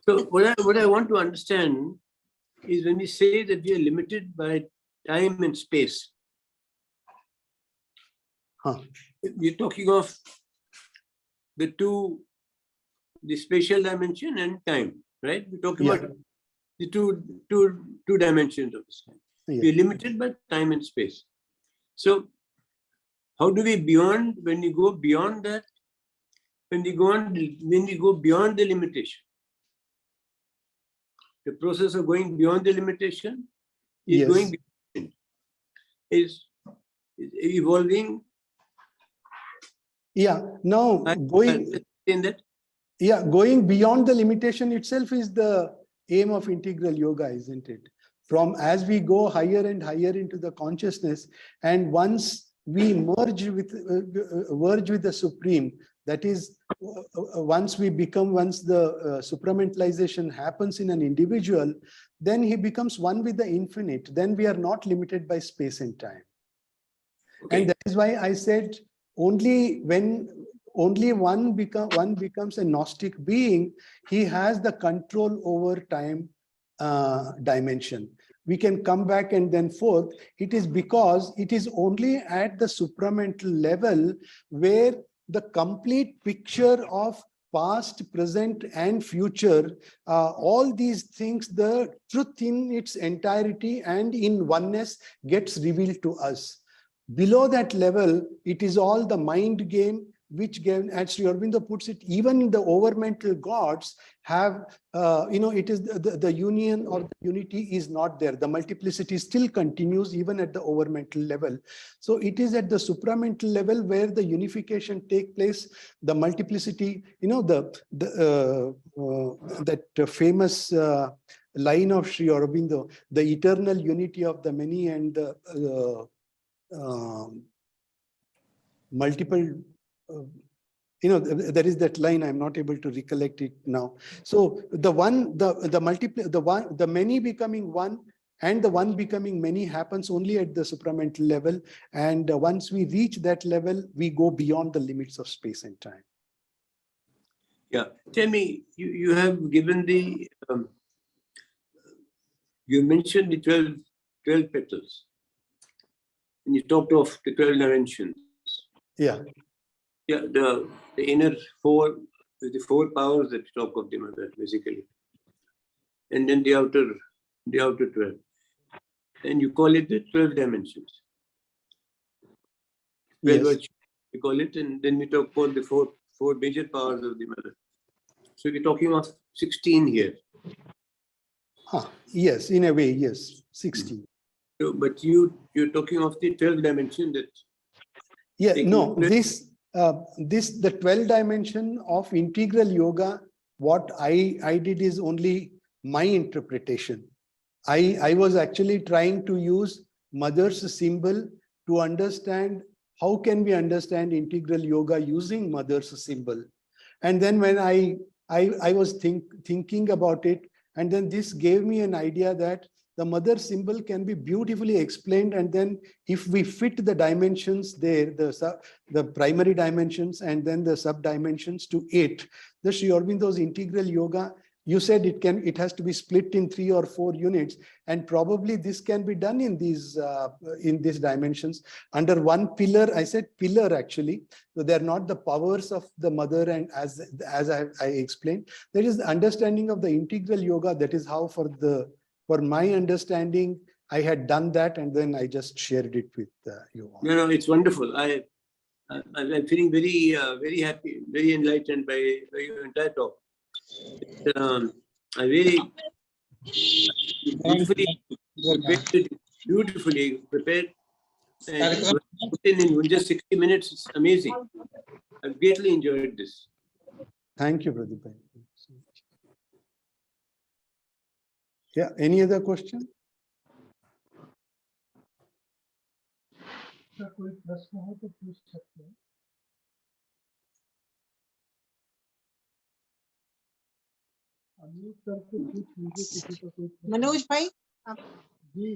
So what I want to understand is when we say that we are limited by time and space. We're talking of the spatial dimension and time, right? We're talking about the two dimensions of this time. We're limited by time and space. So how do we when we go beyond that, when we go beyond the limitation? The process of going beyond the limitation is going beyond, is evolving. Yeah. Now going in that. Yeah, going beyond the limitation itself is the aim of integral yoga, isn't it? From as we go higher and higher into the consciousness, and once we merge with the Supreme, that is, once the supramentalization happens in an individual, then he becomes one with the infinite. Then we are not limited by space and time. Okay. And that is why I said only when one becomes a Gnostic being, he has the control over time dimension. We can come back and then forth. It is because it is only at the supramental level where the complete picture of past, present, and future, all these things, the truth in its entirety and in oneness gets revealed to us. Below that level, it is all the mind game, which, as Sri Aurobindo puts it, even the overmental gods have, it is the union or the unity is not there. The multiplicity still continues even at the overmental level. So it is at the supramental level where the unification takes place, the multiplicity, that famous line of Sri Aurobindo, the eternal unity of the many and the multiple, there is that line, I'm not able to recollect it now. So the many becoming one and the one becoming many happens only at the supramental level. And once we reach that level, we go beyond the limits of space and time. Yeah. Tell me, you have given the, you mentioned the 12 petals. And you talked of the 12 dimensions. Yeah. Yeah, the inner four, the 4 powers that you talk of the mother, basically. And then the outer 12. And you call it the 12 dimensions. 12 virtues, we call it, and then we talk about the four major powers of the mother. So we're talking of 16 here. Yes, in a way, yes, 16. So, but you're talking of the 12 dimension that Yeah, Taking no, it- the 12 dimension of integral yoga, what I did is only my interpretation. I was actually trying to use mother's symbol to understand how can we understand integral yoga using mother's symbol. And then when I was thinking about it, and then this gave me an idea that the mother symbol can be beautifully explained. And then if we fit the dimensions there, the primary dimensions and then the sub dimensions to it, the Sri Aurobindo's integral yoga, you said it has to be split in 3 or 4 units, and probably this can be done in these dimensions under one pillar. I said pillar actually, so they're not the powers of the mother, and as I explained, there is the understanding of the integral yoga. That is how for my understanding I had done that, and then I just shared it with you all. No, it's wonderful. I'm feeling very, very happy, very enlightened by your entire talk. I really beautifully prepared, and put in just 60 minutes. It's amazing. I've greatly enjoyed this. Thank you, Pradeep. Yeah, any other question? कोई प्रश्न हो तो पूछ सकते हैं। Unmute करके पूछ लीजिए किसी को कोई प्रश्न। मनोज भाई, आप जी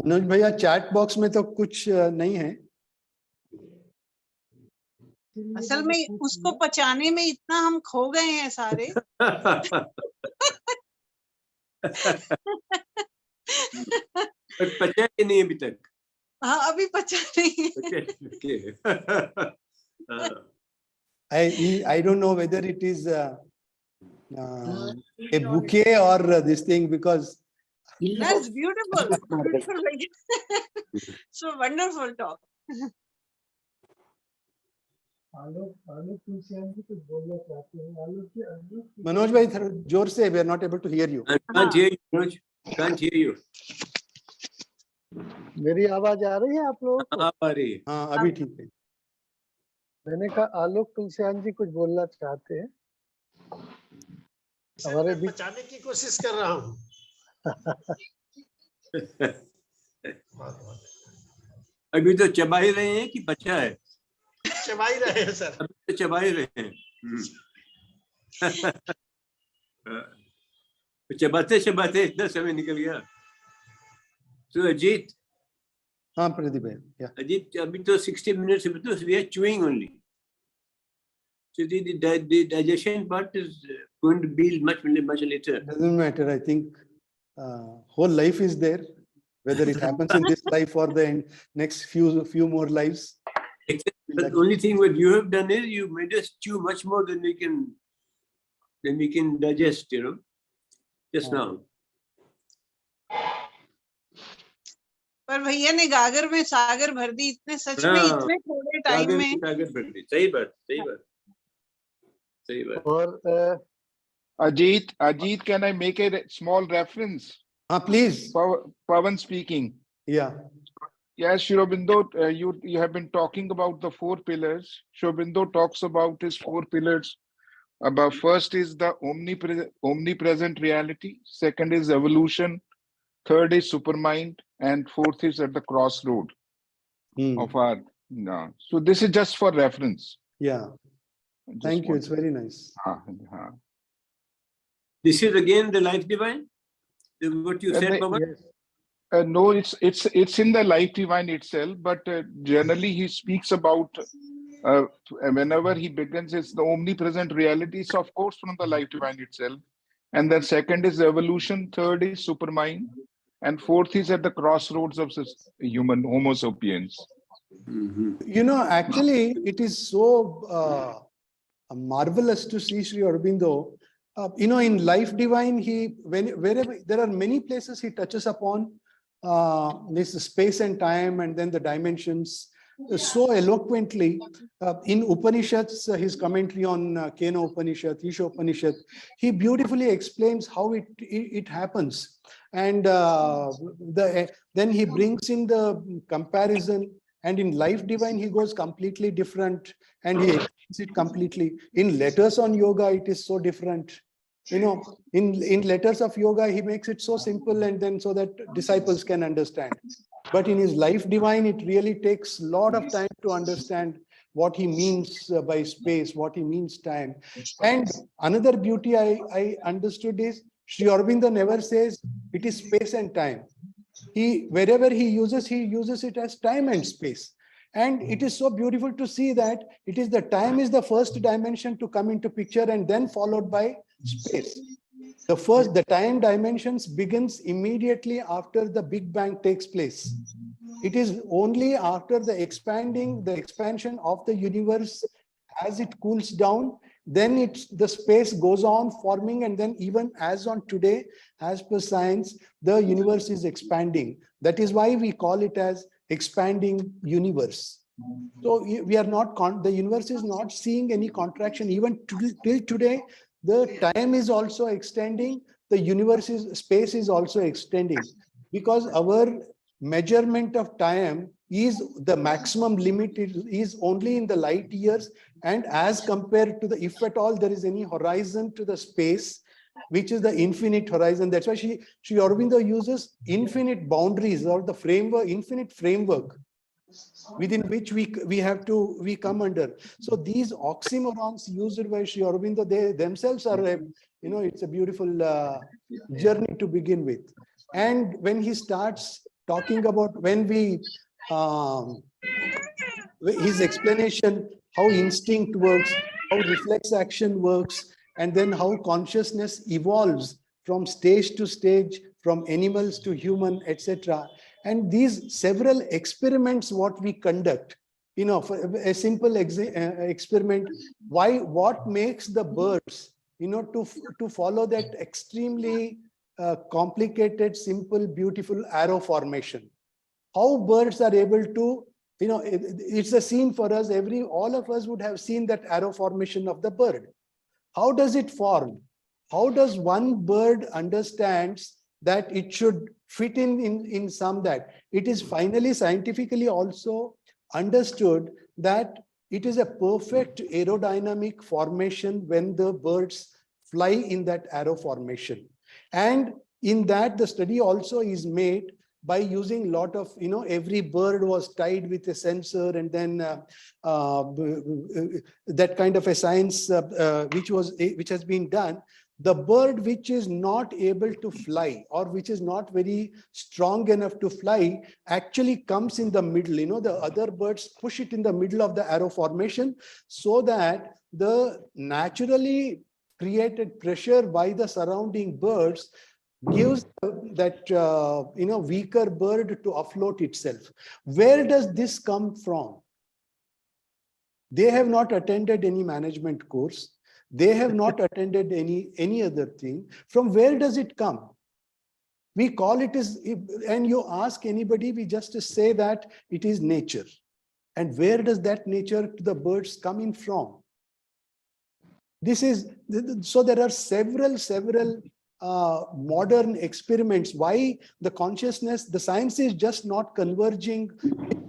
मनोज भैया, चैट बॉक्स में तो कुछ नहीं है। असल में उसको पचाने में इतना हम खो गए हैं सारे। पचा ही नहीं अभी तक। हाँ, अभी पचा नहीं है। I don't know whether it is a bouquet or this thing, because That's beautiful. Beautiful. So wonderful talk. आलोक तुलसियान जी कुछ बोलना चाहते हैं। आलोक जी अनम्यूट। मनोज भाई जोर से, we are not able to hear you. I can't hear you, Manoj. Can't hear you. मेरी आवाज आ रही है आप लोगों को? आ रही है। हाँ, अभी ठीक है। मैंने कहा आलोक तुलसियान जी कुछ बोलना चाहते हैं। हमारे बीच बचाने की कोशिश कर रहा हूँ। अभी तो चबा ही रहे हैं कि बचा है? चबा ही रहे हैं सर। अभी तो चबा ही रहे हैं। चबाते चबाते इतना समय निकल गया। So Ajit. हाँ प्रदीप भाई, yeah. Ajit, अभी तो 60 minutes तो we are chewing only. So the digestion part is going to be much later. Doesn't matter. I think whole life is there, whether it happens in this life or the next few more lives. Except the only thing what you have done is you made us chew much more than we can digest, you know, just now. पर भैया ने गागर में सागर भर दी, इतने सच में इतने थोड़े टाइम में। सागर भर दी, सही बात। और Ajit, can I make a small reference? Please. Pawan speaking. Yeah. Yes, Sri Aurobindo, you have been talking about the 4 pillars. Sri Aurobindo talks about his 4 pillars. About first is the omnipresent reality. Second is evolution. Third is supermind, and fourth is at the crossroad of our. No. So this is just for reference. Yeah. Thank you. It's very nice. This is again the life divine. What you said, Pawan? yes. No, it's in the life divine itself, but generally he speaks about whenever he begins, it's the omnipresent realities, of course, from the life divine itself. And then second is evolution, third is supermind, and fourth is at the crossroads of human Homo sapiens. You know, actually, it is so marvelous to see Sri Aurobindo. You know, in life divine, wherever there are many places he touches upon this space and time, and then the dimensions so eloquently. In Upanishads, his commentary on Kena Upanishad, Isha Upanishad, he beautifully explains how it happens, and then he brings in the comparison And in Life Divine, he goes completely different and he explains it completely. In Letters on Yoga, it is so different. In Letters of Yoga, he makes it so simple and then so that disciples can understand. But in his Life Divine, it really takes a lot of time to understand what he means by space, what he means time. And another beauty I understood is Sri Aurobindo never says it is space and time. Wherever he uses it as time and space. And it is so beautiful to see that it is the time is the first dimension to come into picture and then followed by space. The time dimensions begins immediately after the Big Bang takes place. It is only after the expansion of the universe as it cools down, then the space goes on forming, and then even as on today, as per science, the universe is expanding. That is why we call it as expanding universe. So we are not, the universe is not seeing any contraction. Even till today, the time is also extending, the space is also extending, because our measurement of time is the maximum limit is only in the light years, and as compared to if at all there is any horizon to the space, which is the infinite horizon. That's why Sri Aurobindo uses infinite boundaries, or the framework, infinite framework within which we come under. So these oxymorons used by Sri Aurobindo, they themselves are it's a beautiful journey to begin with. And when he starts talking about his explanation, how instinct works, how reflex action works, and then how consciousness evolves from stage to stage, from animals to human, etc. And these several experiments what we conduct, for a simple experiment, what makes the birds, to follow that extremely complicated, simple, beautiful arrow formation. How birds are able to, it's a scene for us. All of us would have seen that arrow formation of the bird. How does it form? How does one bird understands that it should fit in some that? It is finally scientifically also understood that it is a perfect aerodynamic formation when the birds fly in that arrow formation. And in that, the study also is made by using a lot of, every bird was tied with a sensor, and then that kind of a science which has been done. The bird which is not able to fly, or which is not very strong enough to fly, actually comes in the middle. The other birds push it in the middle of the arrow formation, so that the naturally created pressure by the surrounding birds gives that weaker bird to afloat itself. Where does this come from? They have not attended any management course. They have not attended any other thing. From where does it come? We call it as, and you ask anybody, we just say that it is nature. And where does that nature to the birds come in from? So there are several modern experiments. Why the consciousness, the science is just not converging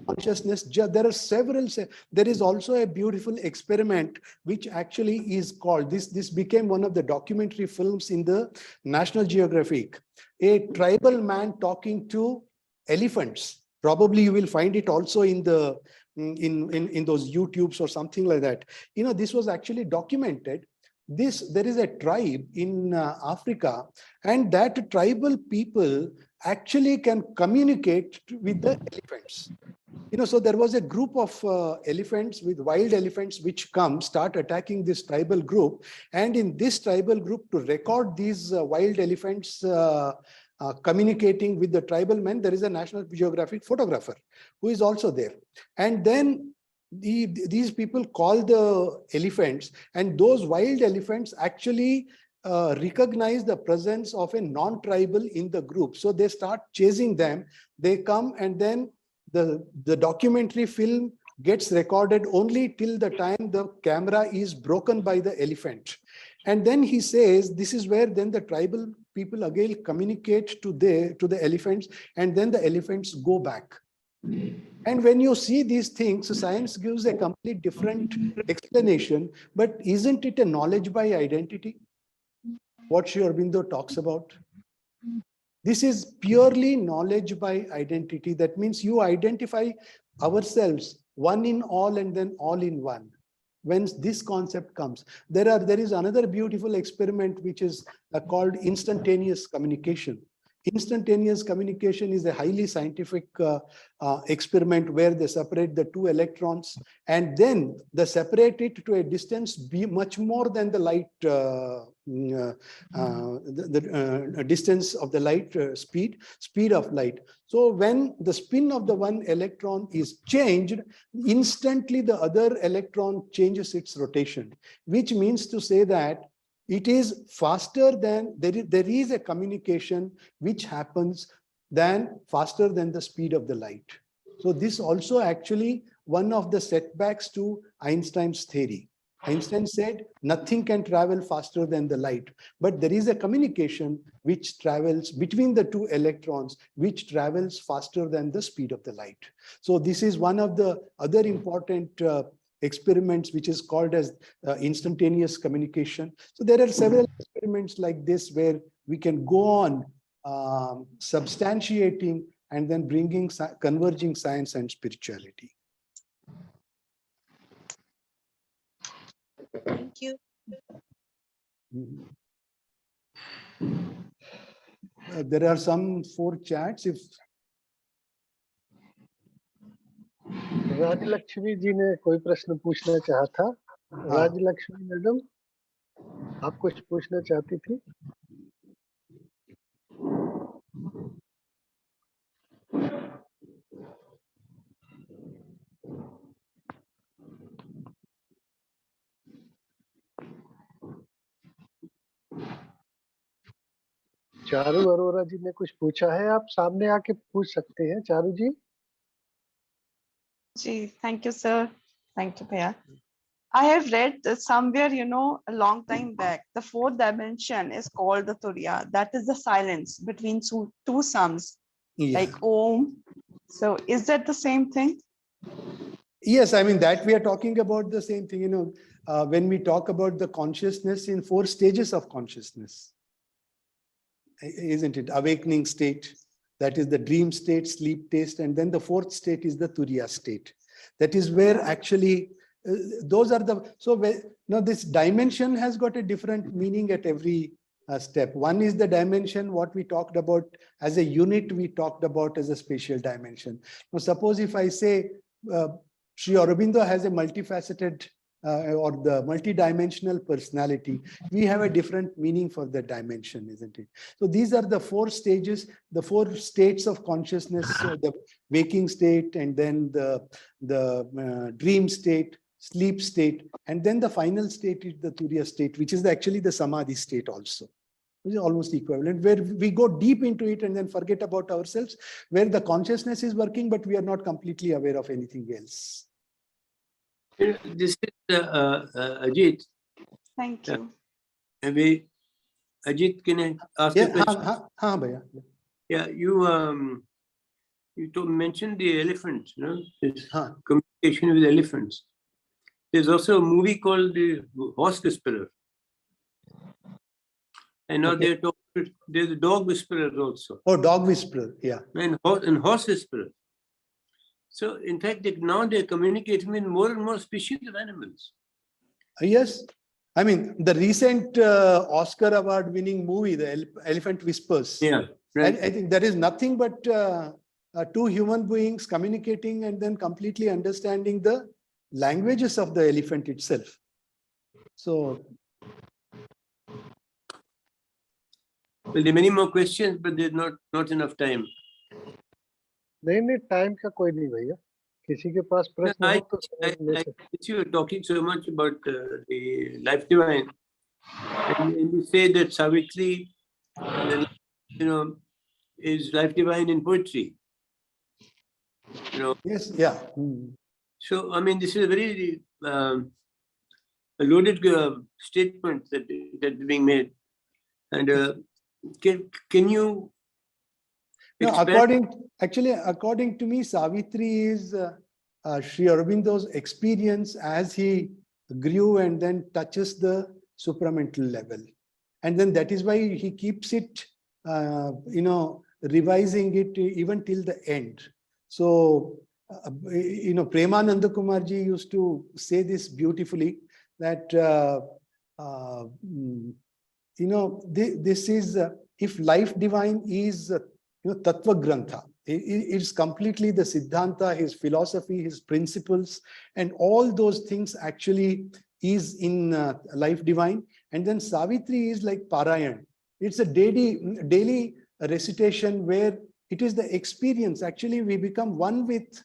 consciousness. There are several. There is also a beautiful experiment which actually is called, this became one of the documentary films in the National Geographic. A tribal man talking to elephants. Probably you will find it also in the in those YouTubes or something like that. This was actually documented. There is a tribe in Africa, and that tribal people actually can communicate with the elephants. So there was a group of elephants, with wild elephants, which start attacking this tribal group. And in this tribal group, to record these wild elephants communicating with the tribal men, there is a National Geographic photographer who is also there. And then these people call the elephants, and those wild elephants actually recognize the presence of a non-tribal in the group. So they start chasing them. They come, and then the documentary film gets recorded only till the time the camera is broken by the elephant. And then he says, this is where then the tribal people again communicate to the elephants, and then the elephants go back. And when you see these things, science gives a complete different explanation, but isn't it a knowledge by identity? What Sri Aurobindo talks about. This is purely knowledge by identity. That means you identify ourselves, one in all and then all in one. When this concept comes, there is another beautiful experiment which is called instantaneous communication. Instantaneous communication is a highly scientific experiment where they separate the two electrons and then they separate it to a distance be much more than the light, distance of the light, speed of light. So when the spin of the one electron is changed, instantly the other electron changes its rotation, which means to say that it is faster than, there is a communication which happens faster than the speed of the light. So this also actually one of the setbacks to Einstein's theory. Einstein said nothing can travel faster than the light, but there is a communication which travels between the two electrons, which travels faster than the speed of the light. So this is one of the other important experiments which is called as instantaneous communication. So there are several experiments like this where we can go on substantiating and then bringing converging science and spirituality. Thank you. There are some 4 chats. If Rajalakshmi जी ने कोई प्रश्न पूछना चाहा था। Rajalakshmi madam, आप कुछ पूछना चाहती थी? चारू अरोरा जी ने कुछ पूछा है, आप सामने आके पूछ सकते हैं। चारू जी। जी, thank you, sir. Thank you, Bhaiya. I have read somewhere, a long time back, the 4th dimension is called the Turiya. That is the silence between two sums, like Om. So is that the same thing? Yes, I mean that we are talking about the same thing, when we talk about the consciousness in 4 stages of consciousness, isn't it? Awakening state, that is the dream state, sleep state, and then the 4th state is the Turiya state. That is where actually those are the, so now this dimension has got a different meaning at every step. One is the dimension, what we talked about as a unit, we talked about as a spatial dimension. Now suppose if I say Sri Aurobindo has a multifaceted or the multidimensional personality, we have a different meaning for the dimension, isn't it? So these are the 4 stages, the 4 states of consciousness, the waking state, and then the dream state, sleep state, and then the final state is the Turiya state, which is actually the Samadhi state also. Which is almost equivalent, where we go deep into it and then forget about ourselves, where the consciousness is working, but we are not completely aware of anything else. This is Ajit. Thank you. Maybe Ajit, can I ask a question? Yeah, you mentioned the elephant, this communication with elephants. There's also a movie called The Horse Whisperer. And now there's a dog whisperer also. Oh, dog whisperer, yeah. And horse whisperer. So in fact, now they're communicating with more and more species of animals. Yes. I mean, the recent Oscar award winning movie, The Elephant Whispers. Yeah, right. I think there is nothing but 2 human beings communicating and then completely understanding the languages of the elephant itself. So, well, there are many more questions, but there's not enough time. नहीं time का कोई नहीं भैया, किसी के पास प्रश्न हो तो you were talking so much about the life divine, and you say that Savitri, is life divine in poetry. Yes, yeah. So I mean, this is a very loaded statement that being made, and can you No, expand. according to me, Savitri is Sri Aurobindo's experience as he grew and then touches the supramental level. And then that is why he keeps it, revising it even till the end. So, Premananda Kumarji used to say this beautifully, that, this is, if life divine is, Tattva Grantha, it's completely the Siddhanta, his philosophy, his principles, and all those things actually is in life divine. And then Savitri is like Parayan. It's a daily recitation where it is the experience. Actually, we become one with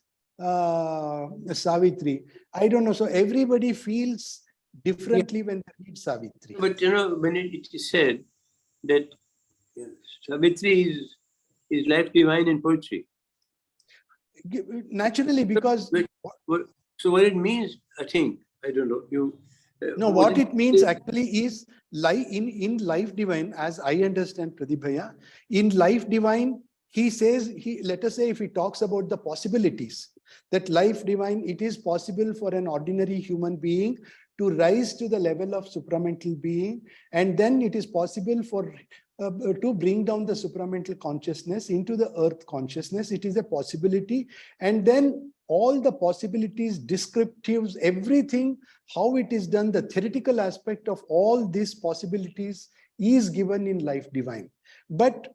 Savitri. I don't know. So everybody feels differently when they read Savitri. But when it is said that Savitri is life divine in poetry. Naturally, because So what it means, I think, I don't know. no, what it means actually is in life divine, as I understand Pradipbhaiya, in life divine, he says, let us say, if he talks about the possibilities, that life divine, it is possible for an ordinary human being to rise to the level of supramental being, and then it is possible for to bring down the supramental consciousness into the earth consciousness. It is a possibility, and then all the possibilities, descriptives, everything, how it is done, the theoretical aspect of all these possibilities is given in life divine. But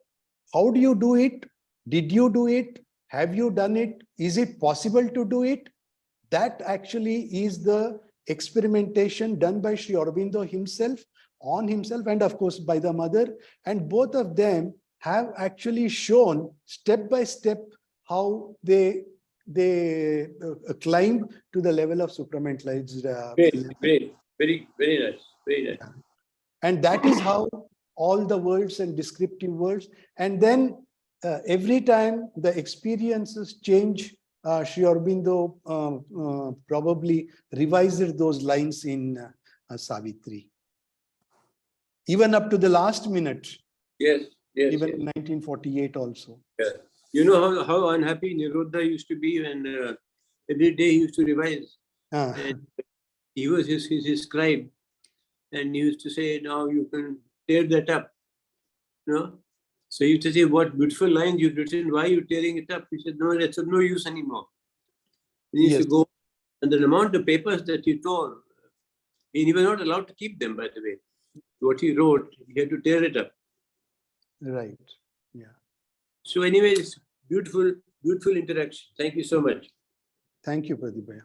how do you do it? Did you do it? Have you done it? Is it possible to do it? That actually is the experimentation done by Sri Aurobindo himself, on himself, and of course by the mother. And both of them have actually shown step by step how they climb to the level of supramentalized. Great. Very nice. Very nice. And that is how all the words and descriptive words. And then every time the experiences change, Sri Aurobindo probably revised those lines in Savitri. Even up to the last minute. Yes. Even in 1948 also. Yeah. You know how unhappy Nirodha used to be when every day he used to revise. And he was his scribe. And he used to say, now you can tear that up. So he used to say, what beautiful lines you've written, why are you tearing it up? He said, no, that's of no use anymore. He used to go, and the amount of papers that he tore, he was not allowed to keep them, by the way. What he wrote, he had to tear it up. Right. Yeah. So anyways, beautiful interaction. Thank you so much. Thank you, Pradipbhaiya.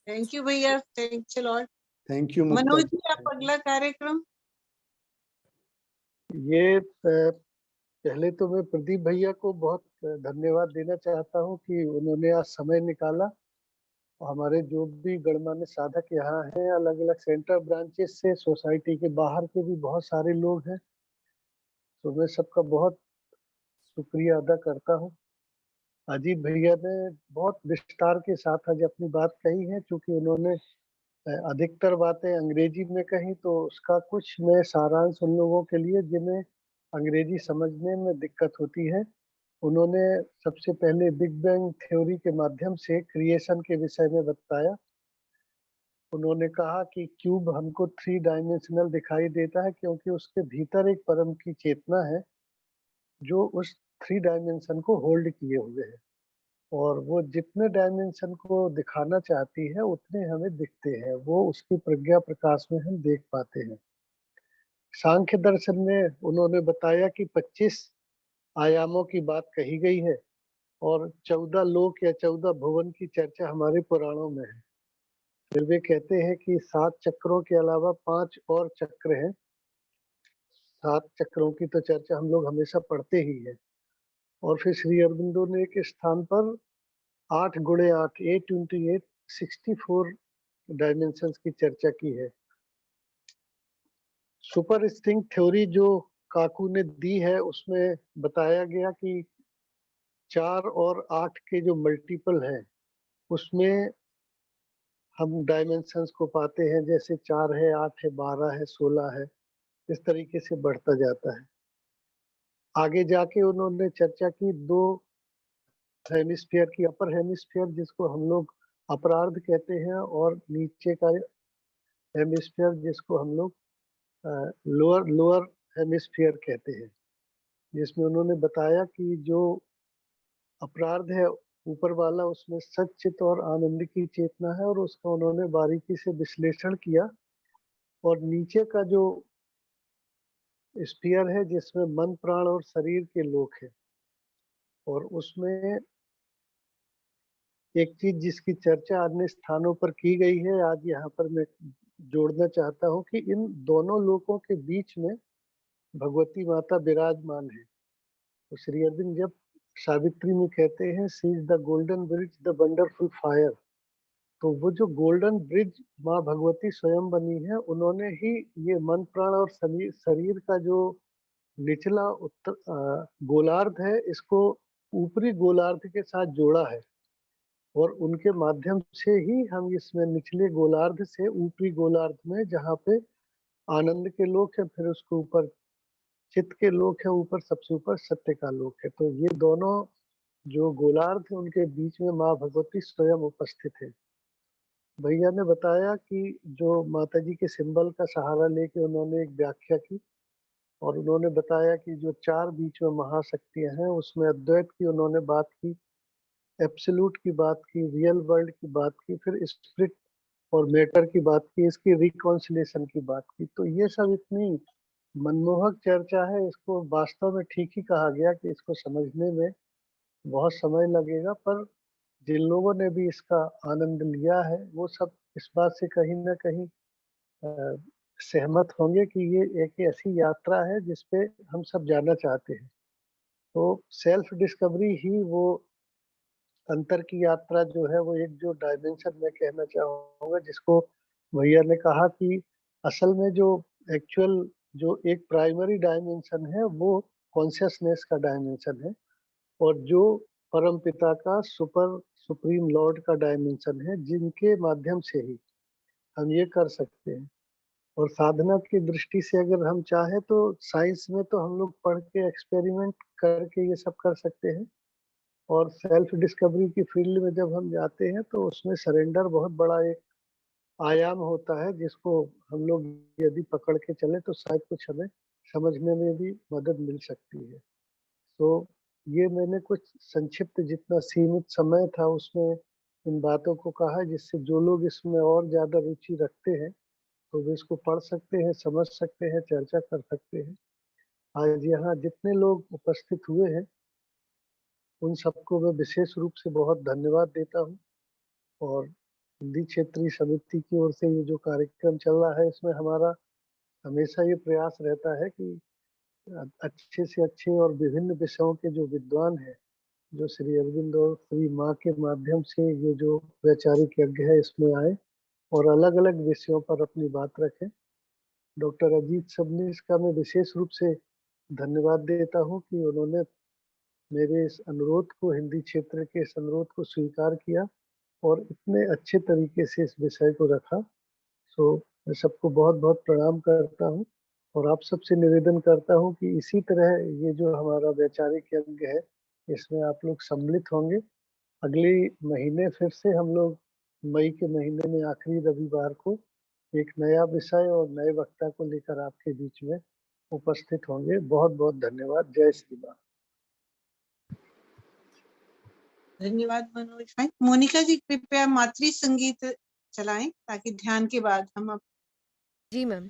Thank you, Bhaiya. Thanks a lot. Thank you, Mukta. Manoj ji, आप अगला कार्यक्रम. ये पहले तो मैं प्रदीप भैया को बहुत धन्यवाद देना चाहता हूँ कि उन्होंने आज समय निकाला. हमारे जो भी गणमान्य साधक यहाँ हैं, अलग अलग सेंटर ब्रांचेस से, सोसाइटी के बाहर के भी बहुत सारे लोग हैं, तो मैं सबका बहुत शुक्रिया अदा करता हूँ. अजीत भैया ने बहुत विस्तार के साथ आज अपनी बात कही है, क्योंकि उन्होंने अधिकतर बातें अंग्रेजी में कही, तो उसका कुछ मैं सारांश उन लोगों के लिए जिन्हें अंग्रेजी समझने में दिक्कत होती है. उन्होंने सबसे पहले बिग बैंग थ्योरी के माध्यम से क्रिएशन के विषय में बताया. उन्होंने कहा कि क्यूब हमको 3 डायमेंशनल दिखाई देता है, क्योंकि उसके भीतर एक परम की चेतना है जो उस 3 डायमेंशन को होल्ड किए हुए है, और वो जितने डायमेंशन को दिखाना चाहती है उतने हमें दिखते हैं, वो उसकी प्रज्ञा प्रकाश में हम देख पाते हैं. सांख्य दर्शन में उन्होंने बताया कि 25 आयामों की बात कही गई है, और 14 लोक या 14 भुवन की चर्चा हमारे पुराणों में है. फिर वे कहते हैं कि 7 चक्रों के अलावा 5 और चक्र हैं. 7 चक्रों की तो चर्चा हम लोग हमेशा पढ़ते ही है. और फिर श्री अरबिंदो ने एक स्थान पर 8 गुणे 8 828 64 डायमेंशंस की चर्चा की है. सुपर स्ट्रिंग थ्योरी जो काकू ने दी है, उसमें बताया गया कि 4 और 8 के जो मल्टीपल हैं, उसमें हम डायमेंशंस को पाते हैं, जैसे 4 है, 8 है, 12 है, 16 है, इस तरीके से बढ़ता जाता है. आगे जाके उन्होंने चर्चा की दो हेमिस्फीयर की, अपर हेमिस्फीयर जिसको हम लोग अपरार्ध कहते हैं और नीचे का हेमिस्फीयर जिसको हम लोग लोअर लोअर हेमिस्फीयर कहते हैं, जिसमें उन्होंने बताया कि जो अपराध है ऊपर वाला उसमें सच्चित और आनंद की चेतना है और उसका उन्होंने बारीकी से विश्लेषण किया। और नीचे का जो स्फीयर है जिसमें मन प्राण और शरीर के लोक है, और उसमें एक चीज जिसकी चर्चा अन्य स्थानों पर की गई है, आज यहाँ पर मैं जोड़ना चाहता हूँ कि इन दोनों लोकों के बीच में भगवती माता विराजमान है। तो श्री अरविंद जब सावित्री में कहते हैं she is the golden bridge the wonderful fire, तो वो जो गोल्डन ब्रिज माँ भगवती स्वयं बनी है, उन्होंने ही ये मन प्राण और शरीर का जो निचला गोलार्ध है इसको ऊपरी गोलार्ध के साथ जोड़ा है, और उनके माध्यम से ही हम इसमें निचले गोलार्ध से ऊपरी गोलार्ध में जहाँ पे आनंद के लोक है, फिर उसके ऊपर चित्त के लोक है, ऊपर सबसे ऊपर सत्य का लोक है। तो ये दोनों जो गोलार्ध है उनके बीच में माँ भगवती स्वयं उपस्थित है। भैया ने बताया कि जो माता जी के सिंबल का सहारा लेके उन्होंने एक व्याख्या की, और उन्होंने बताया कि जो चार बीच में महाशक्तियां हैं उसमें अद्वैत की उन्होंने बात की, एब्सोल्यूट की बात की, रियल वर्ल्ड की बात की, फिर स्पिरिट और मैटर की बात की, इसकी रिकॉन्सिलेशन की बात की। तो ये सब इतनी मनमोहक चर्चा है, इसको वास्तव में ठीक ही कहा गया कि इसको समझने में बहुत समय लगेगा, पर जिन लोगों ने भी इसका आनंद लिया है वो सब इस बात से कहीं ना कहीं सहमत होंगे कि ये एक ऐसी यात्रा है जिसपे हम सब जाना चाहते हैं। तो सेल्फ डिस्कवरी ही वो अंतर की यात्रा जो है, वो एक जो डायमेंशन मैं कहना चाहूंगा जिसको भैया ने कहा कि असल में जो एक्चुअल जो एक प्राइमरी डायमेंशन है वो कॉन्शियसनेस का डायमेंशन है, और जो परम पिता का सुप्रीम लॉर्ड का डायमेंशन है, जिनके माध्यम से ही हम ये कर सकते हैं। और साधना की दृष्टि से अगर हम चाहें तो साइंस में तो हम लोग पढ़ के एक्सपेरिमेंट करके ये सब कर सकते हैं, और सेल्फ डिस्कवरी की फील्ड में जब हम जाते हैं तो उसमें सरेंडर बहुत बड़ा एक आयाम होता है, जिसको हम लोग यदि पकड़ के चले तो शायद कुछ हमें समझने में भी मदद मिल सकती है। तो ये मैंने कुछ संक्षिप्त जितना सीमित समय था उसमें इन बातों को कहा, जिससे जो लोग इसमें और ज्यादा रुचि रखते हैं तो वे इसको पढ़ सकते हैं, समझ सकते हैं, चर्चा कर सकते हैं। आज यहाँ जितने लोग उपस्थित हुए हैं उन सबको मैं विशेष रूप से बहुत धन्यवाद देता हूँ, और हिंदी क्षेत्रीय समिति की ओर से ये जो कार्यक्रम चल रहा है इसमें हमारा हमेशा ये प्रयास रहता है कि अच्छे से अच्छे और विभिन्न विषयों के जो विद्वान हैं, जो श्री अरविंद और श्री माँ के माध्यम से ये जो वैचारिक यज्ञ है इसमें आए और अलग अलग विषयों पर अपनी बात रखें। डॉक्टर अजीत सबनीस का मैं विशेष रूप से धन्यवाद देता हूँ कि उन्होंने मेरे इस अनुरोध को, हिंदी क्षेत्र के इस अनुरोध को स्वीकार किया और इतने अच्छे तरीके से इस विषय को रखा। सो मैं सबको बहुत बहुत प्रणाम करता हूँ, और आप सबसे निवेदन करता हूँ कि इसी तरह ये जो हमारा वैचारिक यज्ञ है इसमें आप लोग सम्मिलित होंगे। अगले महीने फिर से हम लोग मई के महीने में आखिरी रविवार को एक नया विषय और नए वक्ता को लेकर आपके बीच में उपस्थित होंगे। बहुत बहुत धन्यवाद। जय श्री राम। धन्यवाद मनोज भाई। मोनिका जी कृपया मातृ संगीत चलाएं ताकि ध्यान के बाद हम जी मैम।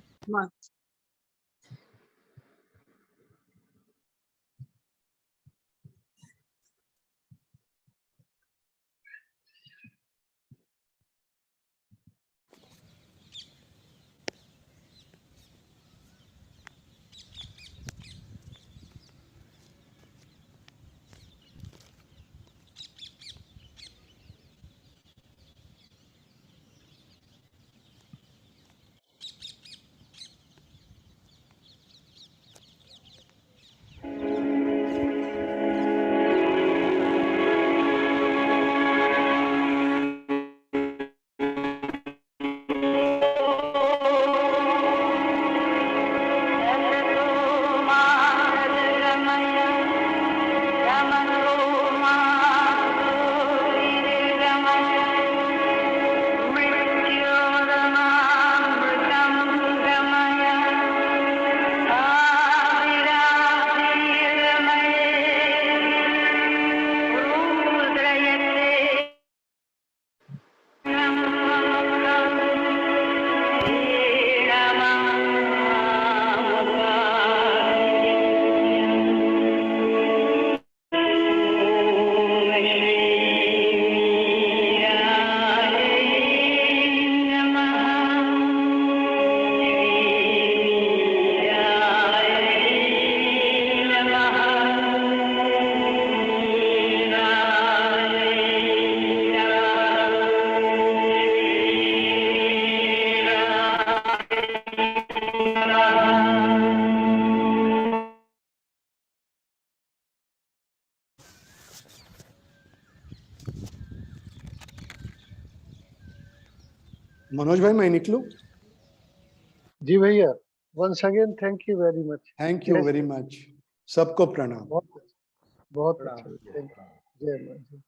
मनोज भाई मैं निकलूं? जी भैया, once again thank you very much. Thank you very much. सबको प्रणाम। बहुत अच्छा, थैंक यू। जय मां।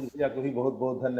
भैया को भी बहुत बहुत धन्यवाद।